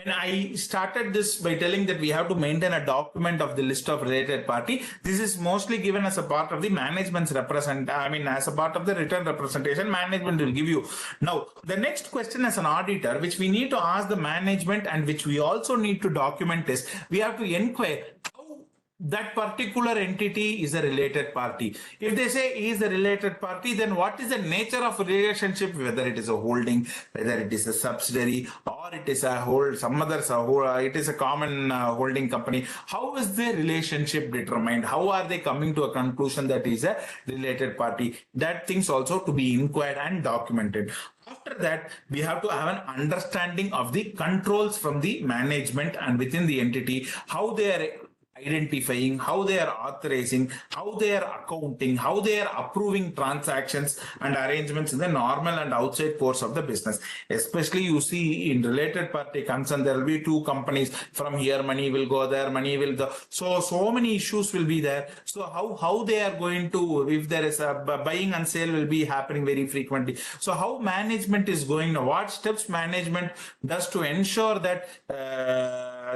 I started this by telling that we have to maintain a document of the list of related party, this is mostly given as a part of the management's as a part of the written representation management will give you. Now, the next question as an auditor, which we need to ask the management and which we also need to document is, we have to inquire how that particular entity is a related party. If they say he is a related party, then what is the nature of relationship, whether it is a holding, whether it is a subsidiary, or it is a it is a common holding company. How is their relationship determined? How are they coming to a conclusion that is a related party? That things also to be inquired and documented. After that, we have to have an understanding of the controls from the management and within the entity, how they are identifying, how they are authorizing, how they are accounting, how they are approving transactions and arrangements in the normal and outside course of the business. Especially you see in related party concern, there will be two companies, from here money will go there, money will go. So many issues will be there. So how they are going to, if there is a buying and sale will be happening very frequently. So how management is going, what steps management does to ensure that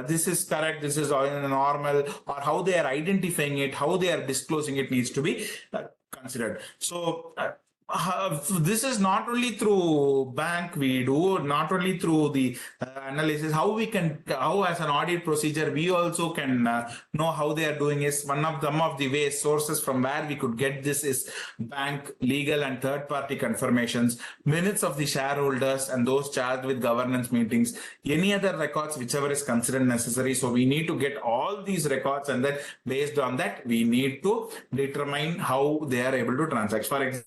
this is correct, this is normal, or how they are identifying it, how they are disclosing it needs to be considered. So this is not only through bank we do, not only through the analysis, how as an audit procedure we also can know how they are doing is some of the ways, sources from where we could get this is bank, legal and third party confirmations, minutes of the shareholders and those charged with governance meetings, any other records whichever is considered necessary. So we need to get all these records, and then based on that we need to determine how they are able to transact. For example,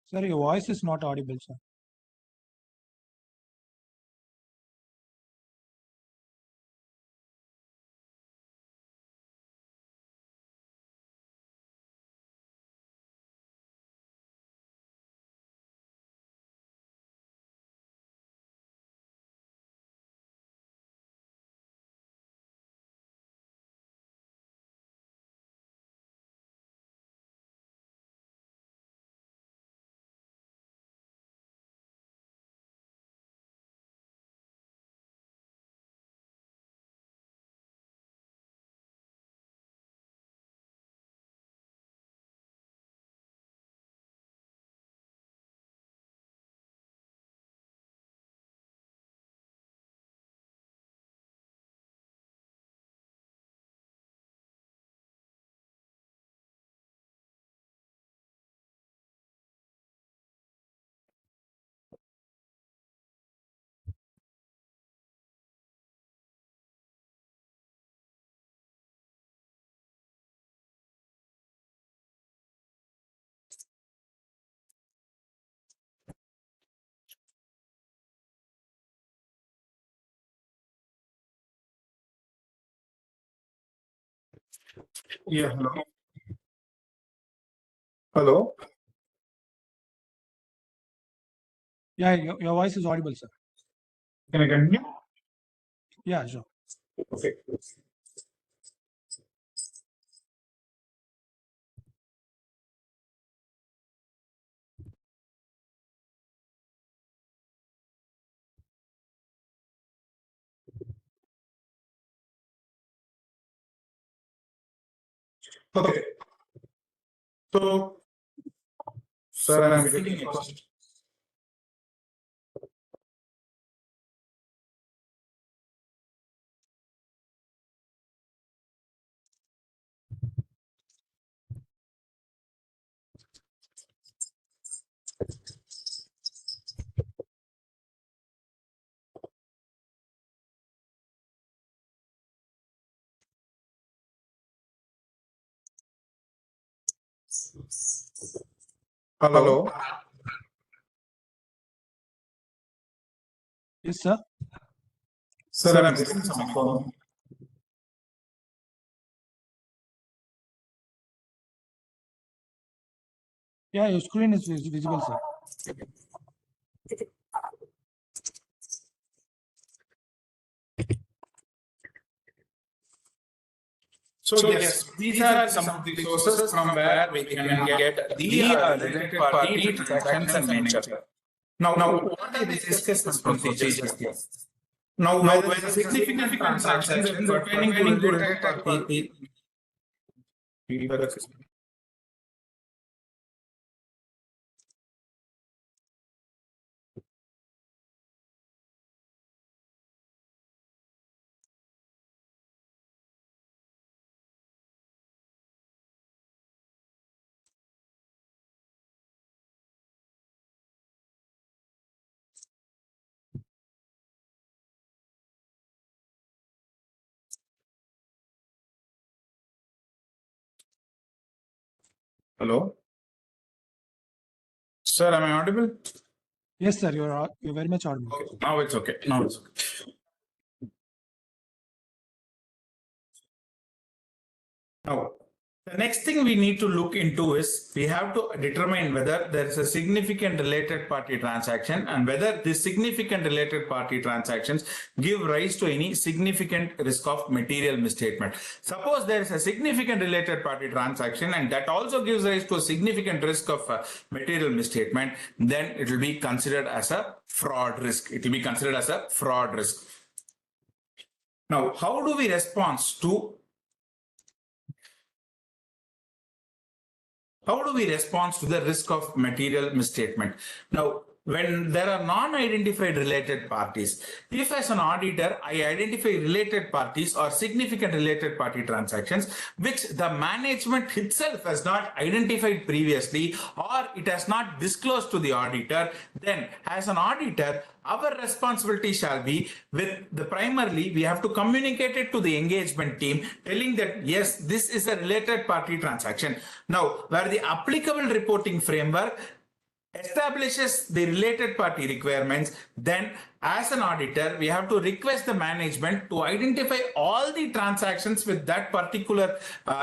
Sir, your voice is not audible, sir. Yeah, hello. Hello. Yeah, your voice is audible, sir. Can I continue? Yeah, sure. Okay. Okay. So, sir, I'm getting a question. Hello. Yes, sir. Sir, I'm getting some phone. Yeah, your screen is visible, sir. So yes, these are some of the sources from where we can get the related party transactions and nature. Now, what are the discussion procedures here? Now, whether significant transactions pertaining to related party. Hello. Sir, am I audible? Yes, sir. You're very much audible. Okay. Now it's okay. Now it's okay. Now, the next thing we need to look into is we have to determine whether there is a significant related party transaction and whether this significant related party transactions give rise to any significant risk of material misstatement. Suppose there is a significant related party transaction and that also gives rise to a significant risk of material misstatement, then it will be considered as a fraud risk. It will be considered as a fraud risk. Now, how do we respond to the risk of material misstatement? Now, when there are non-identified related parties, if as an auditor, I identify related parties or significant related party transactions, which the management itself has not identified previously or it has not disclosed to the auditor, then as an auditor, our responsibility shall be primarily we have to communicate it to the engagement team telling that yes, this is a related party transaction. Now, where the applicable reporting framework establishes the related party requirements, then as an auditor, we have to request the management to identify all the transactions with that particular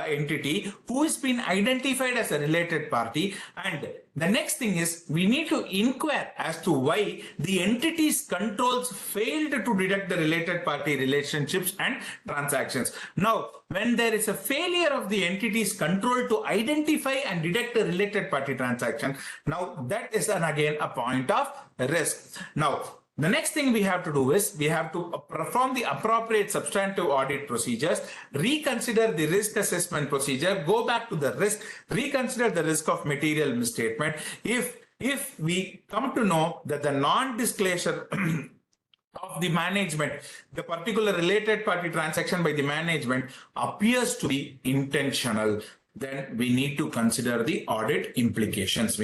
entity who has been identified as a related party. And the next thing is we need to inquire as to why the entity's controls failed to detect the related party relationships and transactions. Now, when there is a failure of the entity's control to identify and detect the related party transaction, now that is again a point of risk. Now, the next thing we have to do is we have to perform the appropriate substantive audit procedures, reconsider the risk assessment procedure, go back to the risk, reconsider the risk of material misstatement. If we come to know that the non-disclosure of the management, the particular related party transaction by the management appears to be intentional, then we need to consider the audit implications.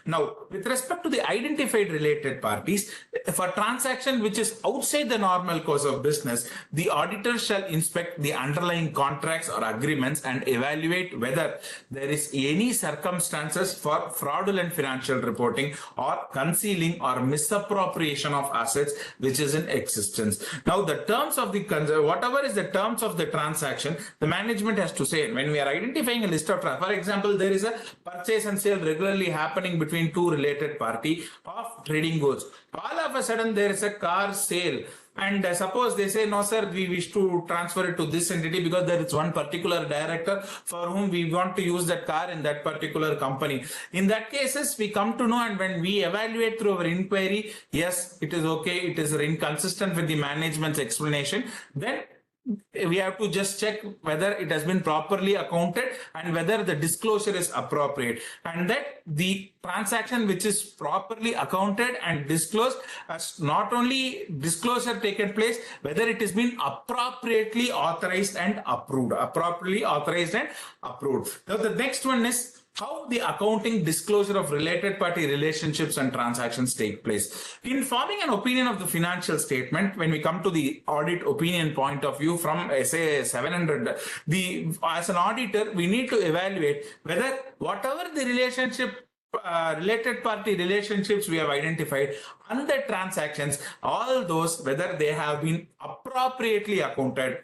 Now, with respect to the identified related parties, if a transaction which is outside the normal course of business, the auditor shall inspect the underlying contracts or agreements and evaluate whether there is any circumstances for fraudulent financial reporting or concealing or misappropriation of assets which is in existence. Now, the terms of the whatever is the terms of the transaction, the management has to say. When we are identifying a list of, for example, there is a purchase and sale regularly happening between two related parties of trading goods. All of a sudden, there is a car sale. And suppose they say, no, sir, we wish to transfer it to this entity because there is one particular director for whom we want to use that car in that particular company. In that cases, we come to know, and when we evaluate through our inquiry, yes, it is okay, it is inconsistent with the management's explanation, then we have to just check whether it has been properly accounted and whether the disclosure is appropriate, and that the transaction which is properly accounted and disclosed has not only disclosure taken place, whether it has been appropriately authorized and approved. Now the next one is how the accounting disclosure of related party relationships and transactions take place. In forming an opinion of the financial statement, when we come to the audit opinion point of view from SA250, as an auditor, we need to evaluate whether whatever the related party relationships we have identified and the transactions, all those, whether they have been appropriately accounted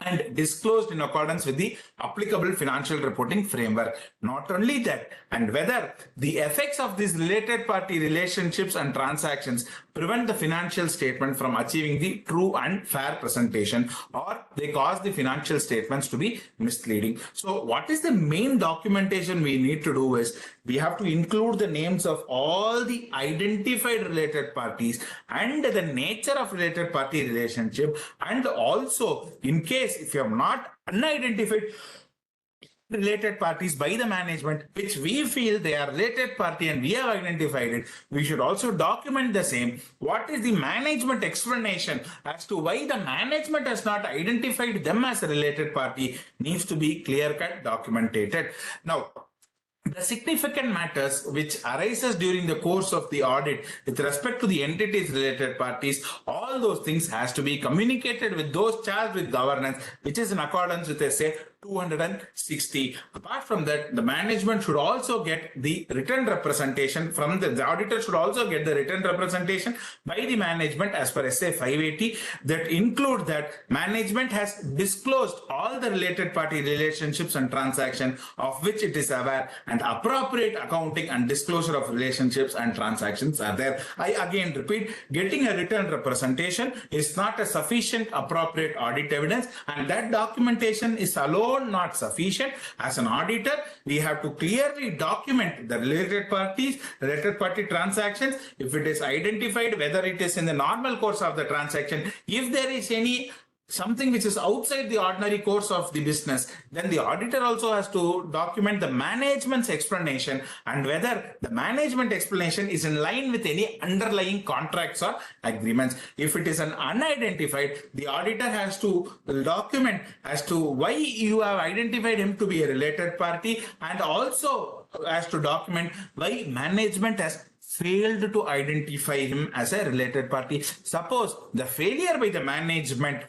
and disclosed in accordance with the applicable financial reporting framework. Not only that, and whether the effects of these related party relationships and transactions prevent the financial statement from achieving the true and fair presentation, or they cause the financial statements to be misleading. So what is the main documentation we need to do is we have to include the names of all the identified related parties and the nature of related party relationship, and also in case if you have not unidentified related parties by the management, which we feel they are related party and we have identified it, we should also document the same. What is the management explanation as to why the management has not identified them as a related party needs to be clear-cut documented. Now, the significant matters which arises during the course of the audit with respect to the entities related parties, all those things has to be communicated with those charged with governance, which is in accordance with SA 260. Apart from that, the management should also get the written representation from the auditor should also get the written representation by the management as per SA 580 that include that management has disclosed all the related party relationships and transactions of which it is aware, and appropriate accounting and disclosure of relationships and transactions are there. I again repeat, getting a written representation is not a sufficient appropriate audit evidence, and that documentation is alone not sufficient. As an auditor, we have to clearly document the related parties, related party transactions, if it is identified, whether it is in the normal course of the transaction, if there is any something which is outside the ordinary course of the business, then the auditor also has to document the management's explanation and whether the management explanation is in line with any underlying contracts or agreements. If it is an unidentified, the auditor has to document as to why you have identified him to be a related party, and also has to document why management has failed to identify him as a related party. Suppose the failure by the management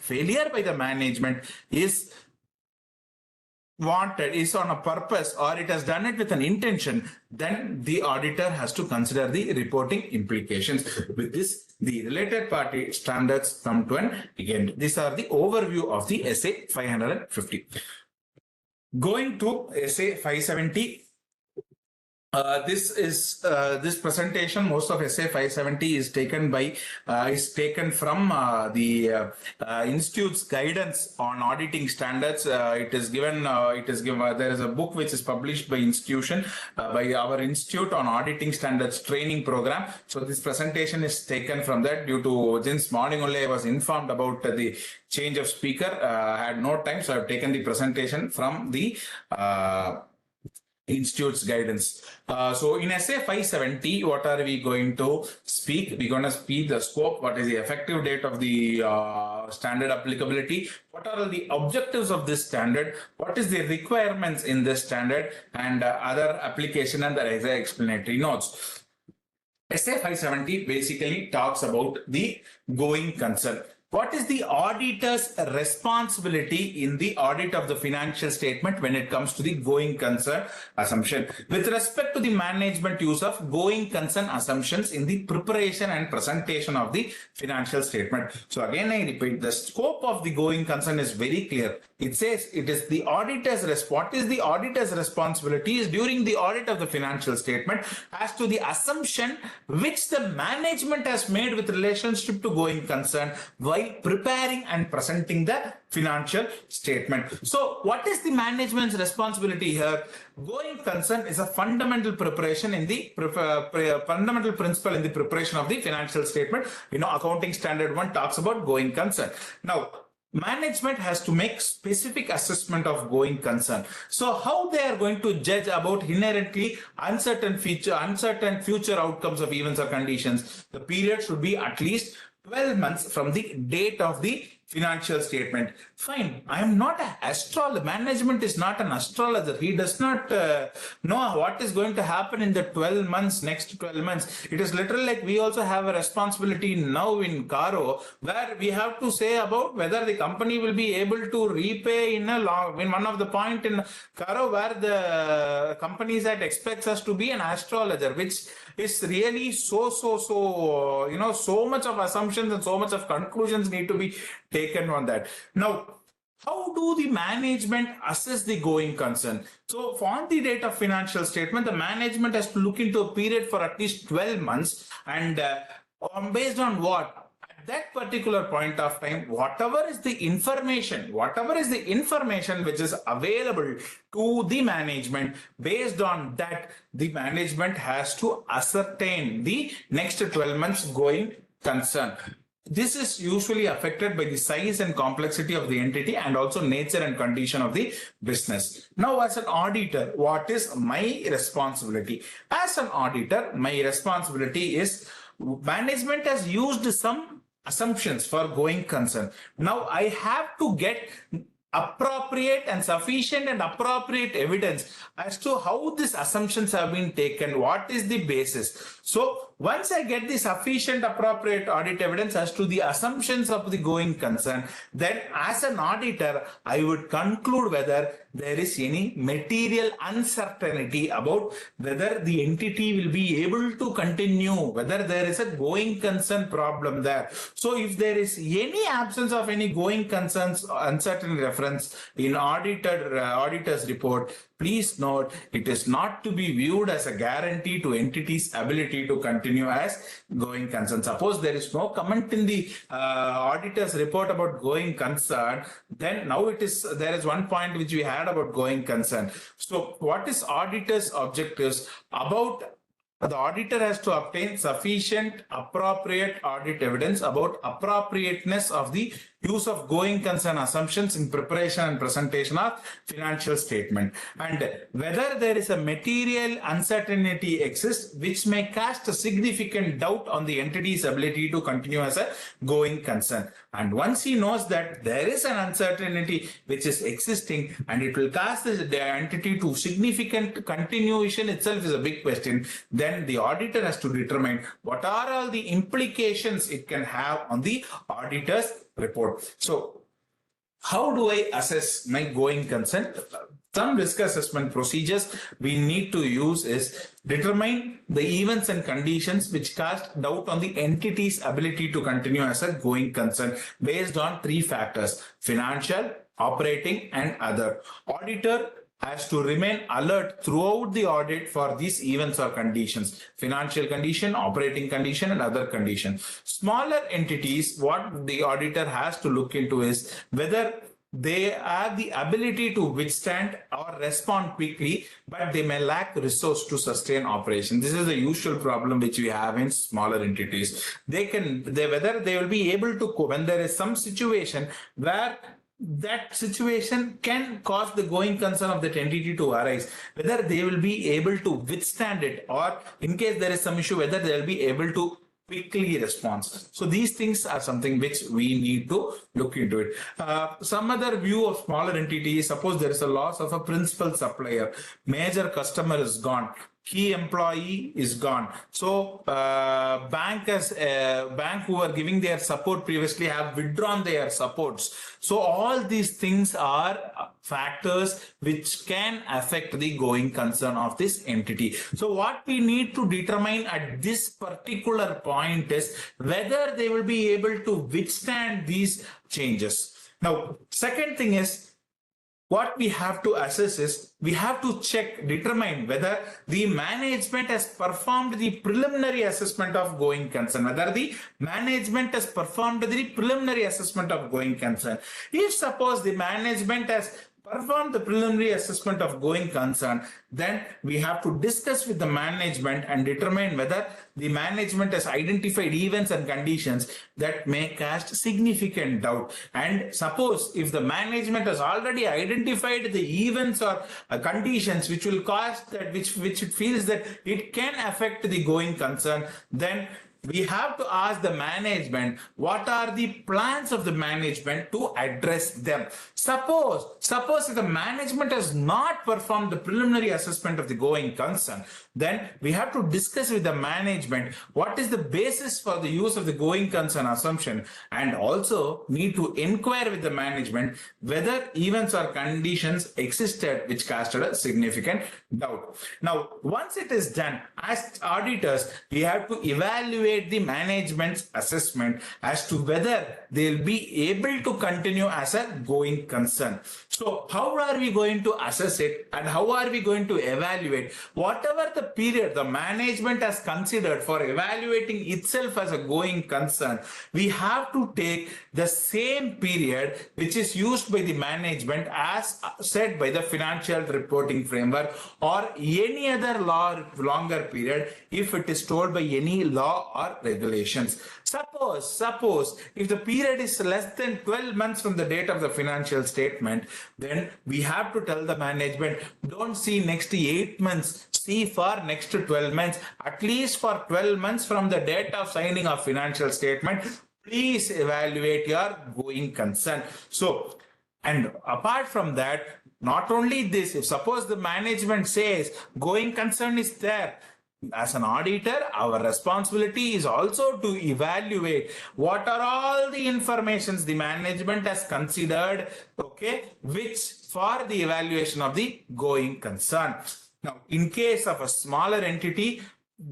is wanted, is on a purpose, or it has done it with an intention, then the auditor has to consider the reporting implications. With this, the related party standards come to an end. These are the overview of the SA 550. Going to SA 570. This presentation, most of SA 570 is taken from the Institute's guidance on auditing standards. There is a book which is published by institution, by our Institute on Auditing Standards Training Program. So this presentation is taken from that. Due to this morning only I was informed about the change of speaker. I had no time, so I've taken the presentation from the Institute's guidance. So in SA 570, what are we going to speak? We're going to speak the scope, what is the effective date of the standard applicability, what are the objectives of this standard, what is the requirements in this standard, and other application and the explanatory notes. SA 570 basically talks about the going concern. What is the auditor's responsibility in the audit of the financial statement when it comes to the going concern assumption with respect to the management use of going concern assumptions in the preparation and presentation of the financial statement? So again, I repeat, the scope of the going concern is very clear. It says it is the auditor's what is the auditor's responsibility is during the audit of the financial statement as to the assumption which the management has made with relationship to going concern while preparing and presenting the financial statement. So what is the management's responsibility here? Going concern is a fundamental preparation in the fundamental principle in the preparation of the financial statement. Accounting standard 1 talks about going concern. Now, management has to make specific assessment of going concern. So how they are going to judge about inherently uncertain future outcomes of events or conditions? The period should be at least 12 months from the date of the financial statement. Fine. I am not an astrologer. Management is not an astrologer. He does not know what is going to happen in the next 12 months. It is literally like we also have a responsibility now in Caro, where we have to say about whether the company will be able to repay in one of the point in Caro where the company that expects us to be an astrologer, which is really so much of assumptions and so much of conclusions need to be taken on that. Now, how do the management assess the going concern? So on the date of financial statement, the management has to look into a period for at least 12 months and based on what? At that particular point of time, whatever is the information which is available to the management, based on that, the management has to ascertain the next 12 months going concern. This is usually affected by the size and complexity of the entity and also nature and condition of the business. Now, as an auditor, what is my responsibility? As an auditor, my responsibility is management has used some assumptions for going concern. Now, I have to get appropriate and sufficient and appropriate evidence as to how these assumptions have been taken. What is the basis? So once I get the sufficient appropriate audit evidence as to the assumptions of the going concern, then as an auditor, I would conclude whether there is any material uncertainty about whether the entity will be able to continue, whether there is a going concern problem there. So if there is any absence of any going concerns, uncertain reference in auditor's report, please note it is not to be viewed as a guarantee to entity's ability to continue as going concern. Suppose there is no comment in the auditor's report about going concern, then now there is one point which we had about going concern. So what is auditor's objectives? About the auditor has to obtain sufficient appropriate audit evidence about appropriateness of the use of going concern assumptions in preparation and presentation of financial statement, and whether there is a material uncertainty exists which may cast a significant doubt on the entity's ability to continue as a going concern. And once he knows that there is an uncertainty which is existing and it will cast the entity to significant continuation itself is a big question, then the auditor has to determine what are all the implications it can have on the auditor's report. So how do I assess my going concern? some risk assessment procedures we need to use is determine the events and conditions which cast doubt on the entity's ability to continue as a going concern based on three factors: financial, operating, and other. Auditor has to remain alert throughout the audit for these events or conditions: financial condition, operating condition, and other condition. Smaller entities, what the auditor has to look into is whether they have the ability to withstand or respond quickly, but they may lack resource to sustain operation. This is the usual problem which we have in smaller entities. Whether they will be able to, when there is some situation where that situation can cause the going concern of that entity to arise, whether they will be able to withstand it, or in case there is some issue, whether they will be able to quickly respond. So these things are something which we need to look into it. Some other view of smaller entities: suppose there is a loss of a principal supplier, major customer is gone, key employee is gone. So bank who are giving their support previously have withdrawn their supports. So all these things are factors which can affect the going concern of this entity. So what we need to determine at this particular point is whether they will be able to withstand these changes. Now, second thing is, what we have to assess is, we have to determine whether the management has performed the preliminary assessment of going concern, whether the management has performed the preliminary assessment of going concern. If suppose the management has perform the preliminary assessment of going concern, then we have to discuss with the management and determine whether the management has identified events and conditions that may cast significant doubt. And suppose if the management has already identified the events or conditions which will cause that, which it feels that it can affect the going concern, then we have to ask the management what are the plans of the management to address them. Suppose if the management has not performed the preliminary assessment of the going concern, then we have to discuss with the management what is the basis for the use of the going concern assumption, and also need to inquire with the management whether events or conditions existed which casted a significant doubt. Now, once it is done, as auditors, we have to evaluate the management's assessment as to whether they'll be able to continue as a going concern. So how are we going to assess it, and how are we going to evaluate whatever the period the management has considered for evaluating itself as a going concern? We have to take the same period which is used by the management as said by the financial reporting framework, or any other longer period if it is told by any law or regulations. Suppose if the period is less than 12 months from the date of the financial statement, then we have to tell the management, don't see next 8 months, see for next 12 months, at least for 12 months from the date of signing of financial statement, please evaluate your going concern. So, and apart from that, not only this, if suppose the management says going concern is there, as an auditor, our responsibility is also to evaluate what are all the informations the management has considered, okay, which for the evaluation of the going concern. Now, in case of a smaller entity,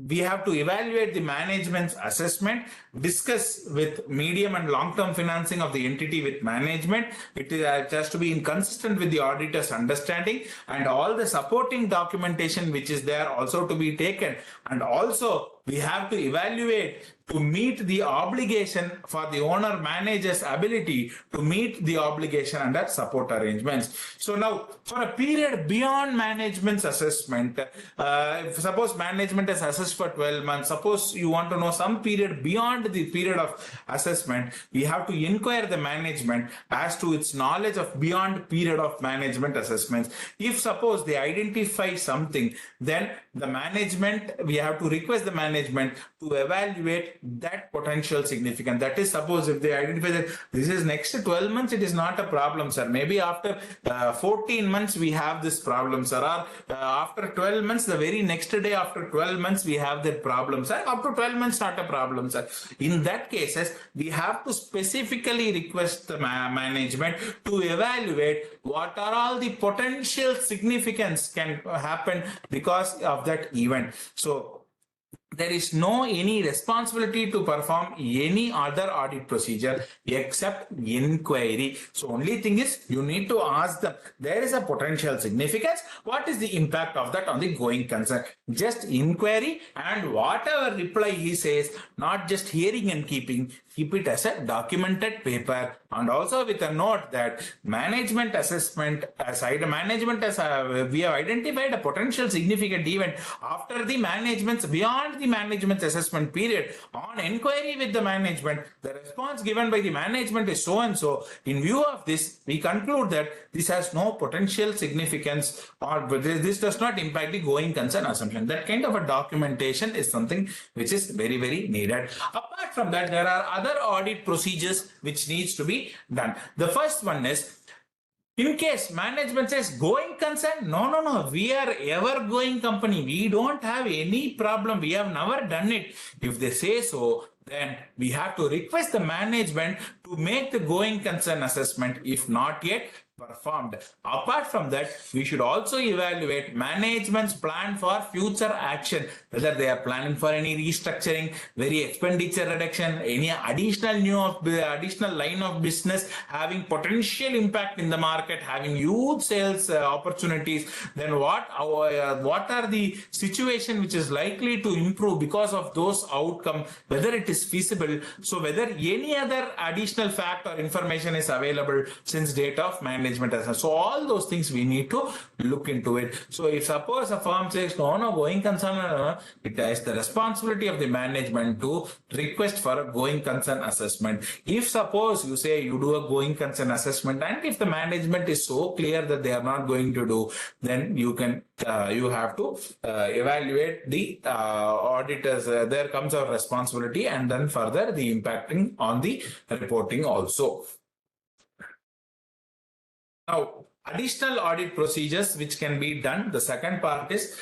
we have to evaluate the management's assessment, discuss with medium and long-term financing of the entity with management. It has to be inconsistent with the auditor's understanding, and all the supporting documentation which is there also to be taken. And also we have to evaluate to meet the obligation for the owner manager's ability to meet the obligation under support arrangements. So now, for a period beyond management's assessment, if suppose management has assessed for 12 months, suppose you want to know some period beyond the period of assessment, we have to inquire the management as to its knowledge of beyond period of management assessments. If suppose they identify something, then the management, we have to request the management management to evaluate that potential significance. That is, suppose if they identify that this is next 12 months, it is not a problem, sir. Maybe after 14 months, we have this problem, sir. Or after 12 months, the very next day after 12 months, we have that problem, sir. Up to 12 months, not a problem, sir. In that cases, we have to specifically request the management to evaluate what are all the potential significance can happen because of that event. So there is no any responsibility to perform any other audit procedure except inquiry. So only thing is you need to ask them, there is a potential significance, what is the impact of that on the going concern? Just inquiry, and whatever reply he says, not just hearing and keeping, keep it as a documented paper, and also with a note that management assessment aside, we have identified a potential significant event after the management's beyond the management assessment period. On inquiry with the management, the response given by the management is so and so. In view of this, we conclude that this has no potential significance, or this does not impact the going concern assumption. That kind of a documentation is something which is very, very needed. Apart from that, there are other audit procedures which needs to be done. The first one is, in case management says going concern, no, we are ever going company. We don't have any problem. We have never done it. If they say so, then we have to request the management to make the going concern assessment, if not yet performed. Apart from that, we should also evaluate management's plan for future action, whether they are planning for any restructuring, very expenditure reduction, any additional line of business having potential impact in the market, having huge sales opportunities. Then what are the situation which is likely to improve because of those outcome, whether it is feasible. So whether any other additional fact or information is available since date of management. So all those things we need to look into it. So if suppose a firm says no going concern, it is the responsibility of the management to request for a going concern assessment. If suppose you say you do a going concern assessment, and if the management is so clear that they are not going to do, then you have to evaluate the auditors. There comes our responsibility, and then further the impacting on the reporting also. Now, additional audit procedures which can be done. The second part is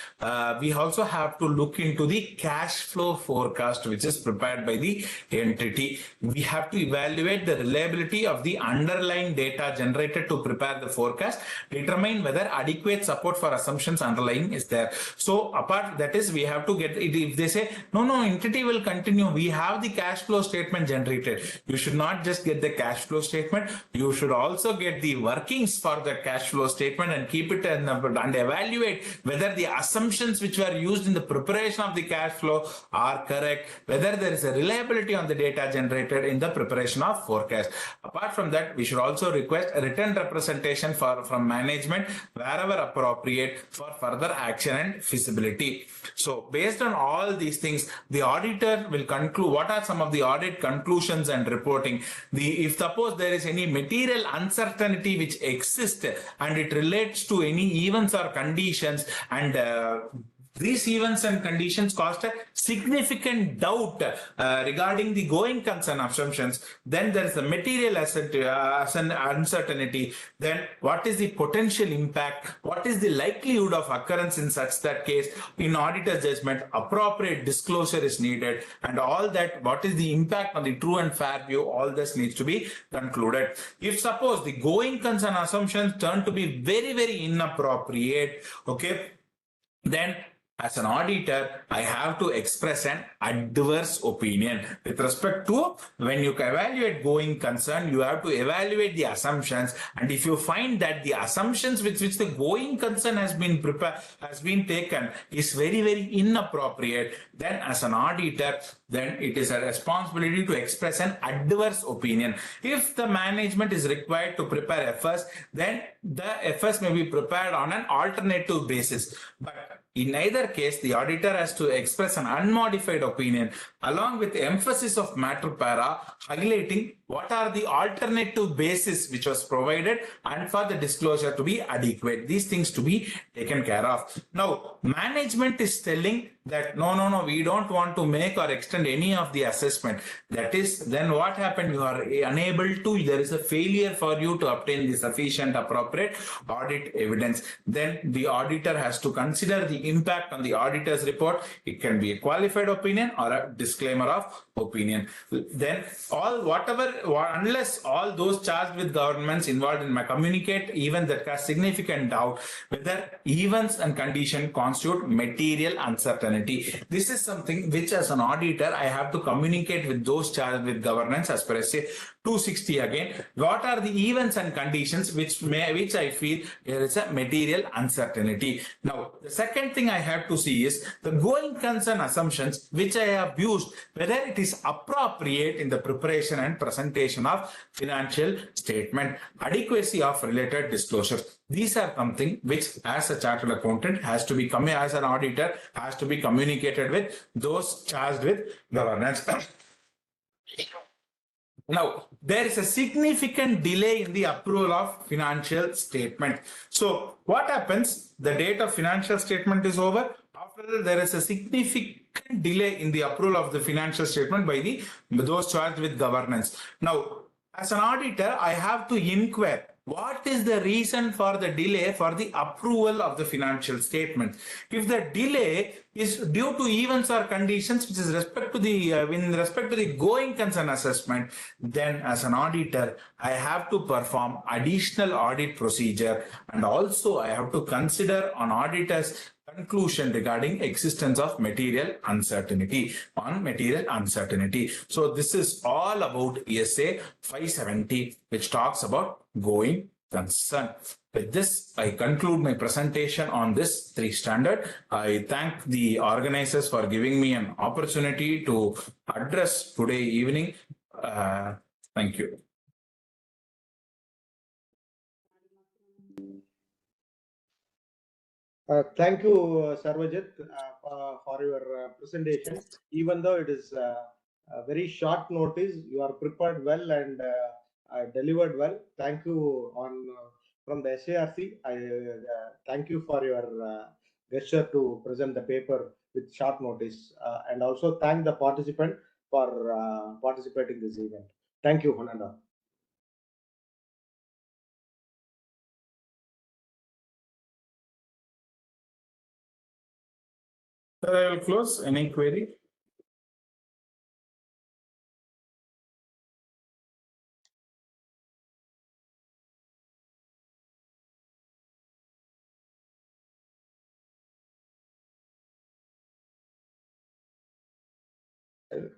we also have to look into the cash flow forecast which is prepared by the entity. We have to evaluate the reliability of the underlying data generated to prepare the forecast, determine whether adequate support for assumptions underlying is there. So apart that is, we have to get it. If they say no, entity will continue, we have the cash flow statement generated. You should not just get the cash flow statement, you should also get the workings for the cash flow statement and keep it and evaluate whether the assumptions which were used in the preparation of the cash flow are correct, whether there is a reliability on the data generated in the preparation of forecast. Apart from that, we should also request a written representation from management wherever appropriate for further action and feasibility. So based on all these things, the auditor will conclude what are some of the audit conclusions and reporting. If suppose there is any material uncertainty which exists and it relates to any events or conditions, and these events and conditions caused a significant doubt regarding the going concern assumptions, then there is a material uncertainty. Then what is the potential impact? What is the likelihood of occurrence in such that case? In auditor's judgment, appropriate disclosure is needed, and all that, what is the impact on the true and fair view, all this needs to be concluded. If suppose the going concern assumptions turn to be very, very inappropriate, okay, then as an auditor, I have to express an adverse opinion. With respect to when you evaluate going concern, you have to evaluate the assumptions. And if you find that the assumptions with which the going concern has been taken is very, very inappropriate, then as an auditor, then it is a responsibility to express an adverse opinion. If the management is required to prepare FS, then the FS may be prepared on an alternative basis. But in either case, the auditor has to express an unmodified opinion along with emphasis of matter para, highlighting what are the alternative basis which was provided, and for the disclosure to be adequate, these things to be taken care of. Now, management is telling that no, we don't want to make or extend any of the assessment. That is, then what happened? You are unable to, there is a failure for you to obtain the sufficient appropriate audit evidence. Then the auditor has to consider the impact on the auditor's report. It can be a qualified opinion or a disclaimer of opinion. Then unless all those charged with governments involved in communicate even that cast significant doubt whether events and condition constitute material uncertainty. This is something which as an auditor I have to communicate with those charged with governance as per SA 260 again. What are the events and conditions which I feel there is a material uncertainty. Now, the second thing I have to see is the going concern assumptions which I have used, whether it is appropriate in the preparation and presentation of financial statement, adequacy of related disclosures. These are something which as a chartered accountant has to be as an auditor has to be communicated with those charged with governance. Now, there is a significant delay in the approval of financial statement. So what happens? The date of financial statement is over. After that, there is a significant delay in the approval of the financial statement by those charged with governance. Now, as an auditor, I have to inquire what is the reason for the delay for the approval of the financial statement. If the delay is due to events or conditions which is in respect to the going concern assessment, then as an auditor, I have to perform additional audit procedure, and also I have to consider an auditor's conclusion regarding existence of material uncertainty. So this is all about SA 570, which talks about going concern. With this, I conclude my presentation on this 3 standard. I thank the organizers for giving me an opportunity to address today evening. Thank you. Thank you, Sarvajit, for your presentation. Even though it is a very short notice, you are prepared well and delivered well. Thank you from the SIRC. I thank you for your gesture to present the paper with short notice, and also thank the participant for participating in this event. Thank you, Hananda. Sir, I will close. Any query?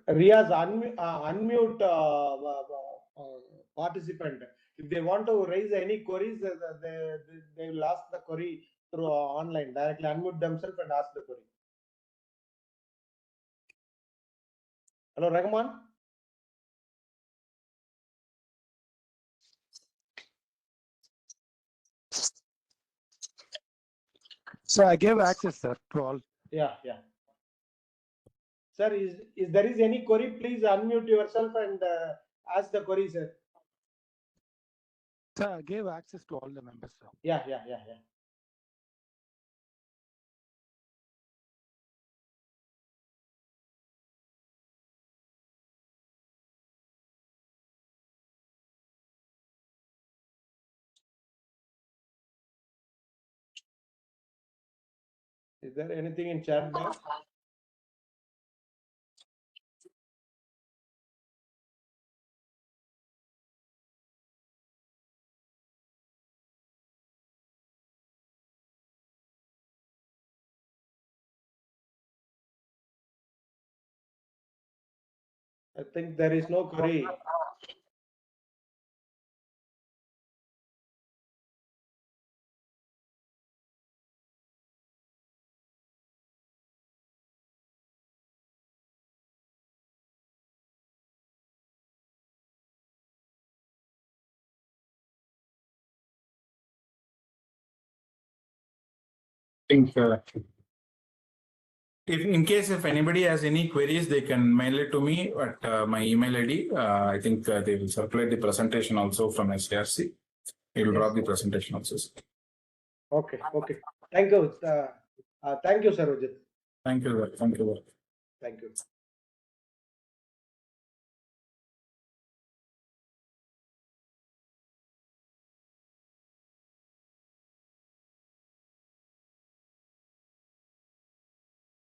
Riaz, unmute participant. If they want to raise any queries, they will ask the query through online. Directly unmute themselves and ask the query. Hello, Rahman. So I gave access, sir, to all. Yeah. Sir, is there is any query, please unmute yourself and ask the query, sir. Sir, I gave access to all the members, sir. Yeah. Is there anything in chat box? I think there is no query. I think In case if anybody has any queries, they can mail it to me at my email ID. I think they will circulate the presentation also from SIRC. It will drop the presentation also. Okay. Thank you. Thank you, Sarojit. Thank you. Thank you. Thank you.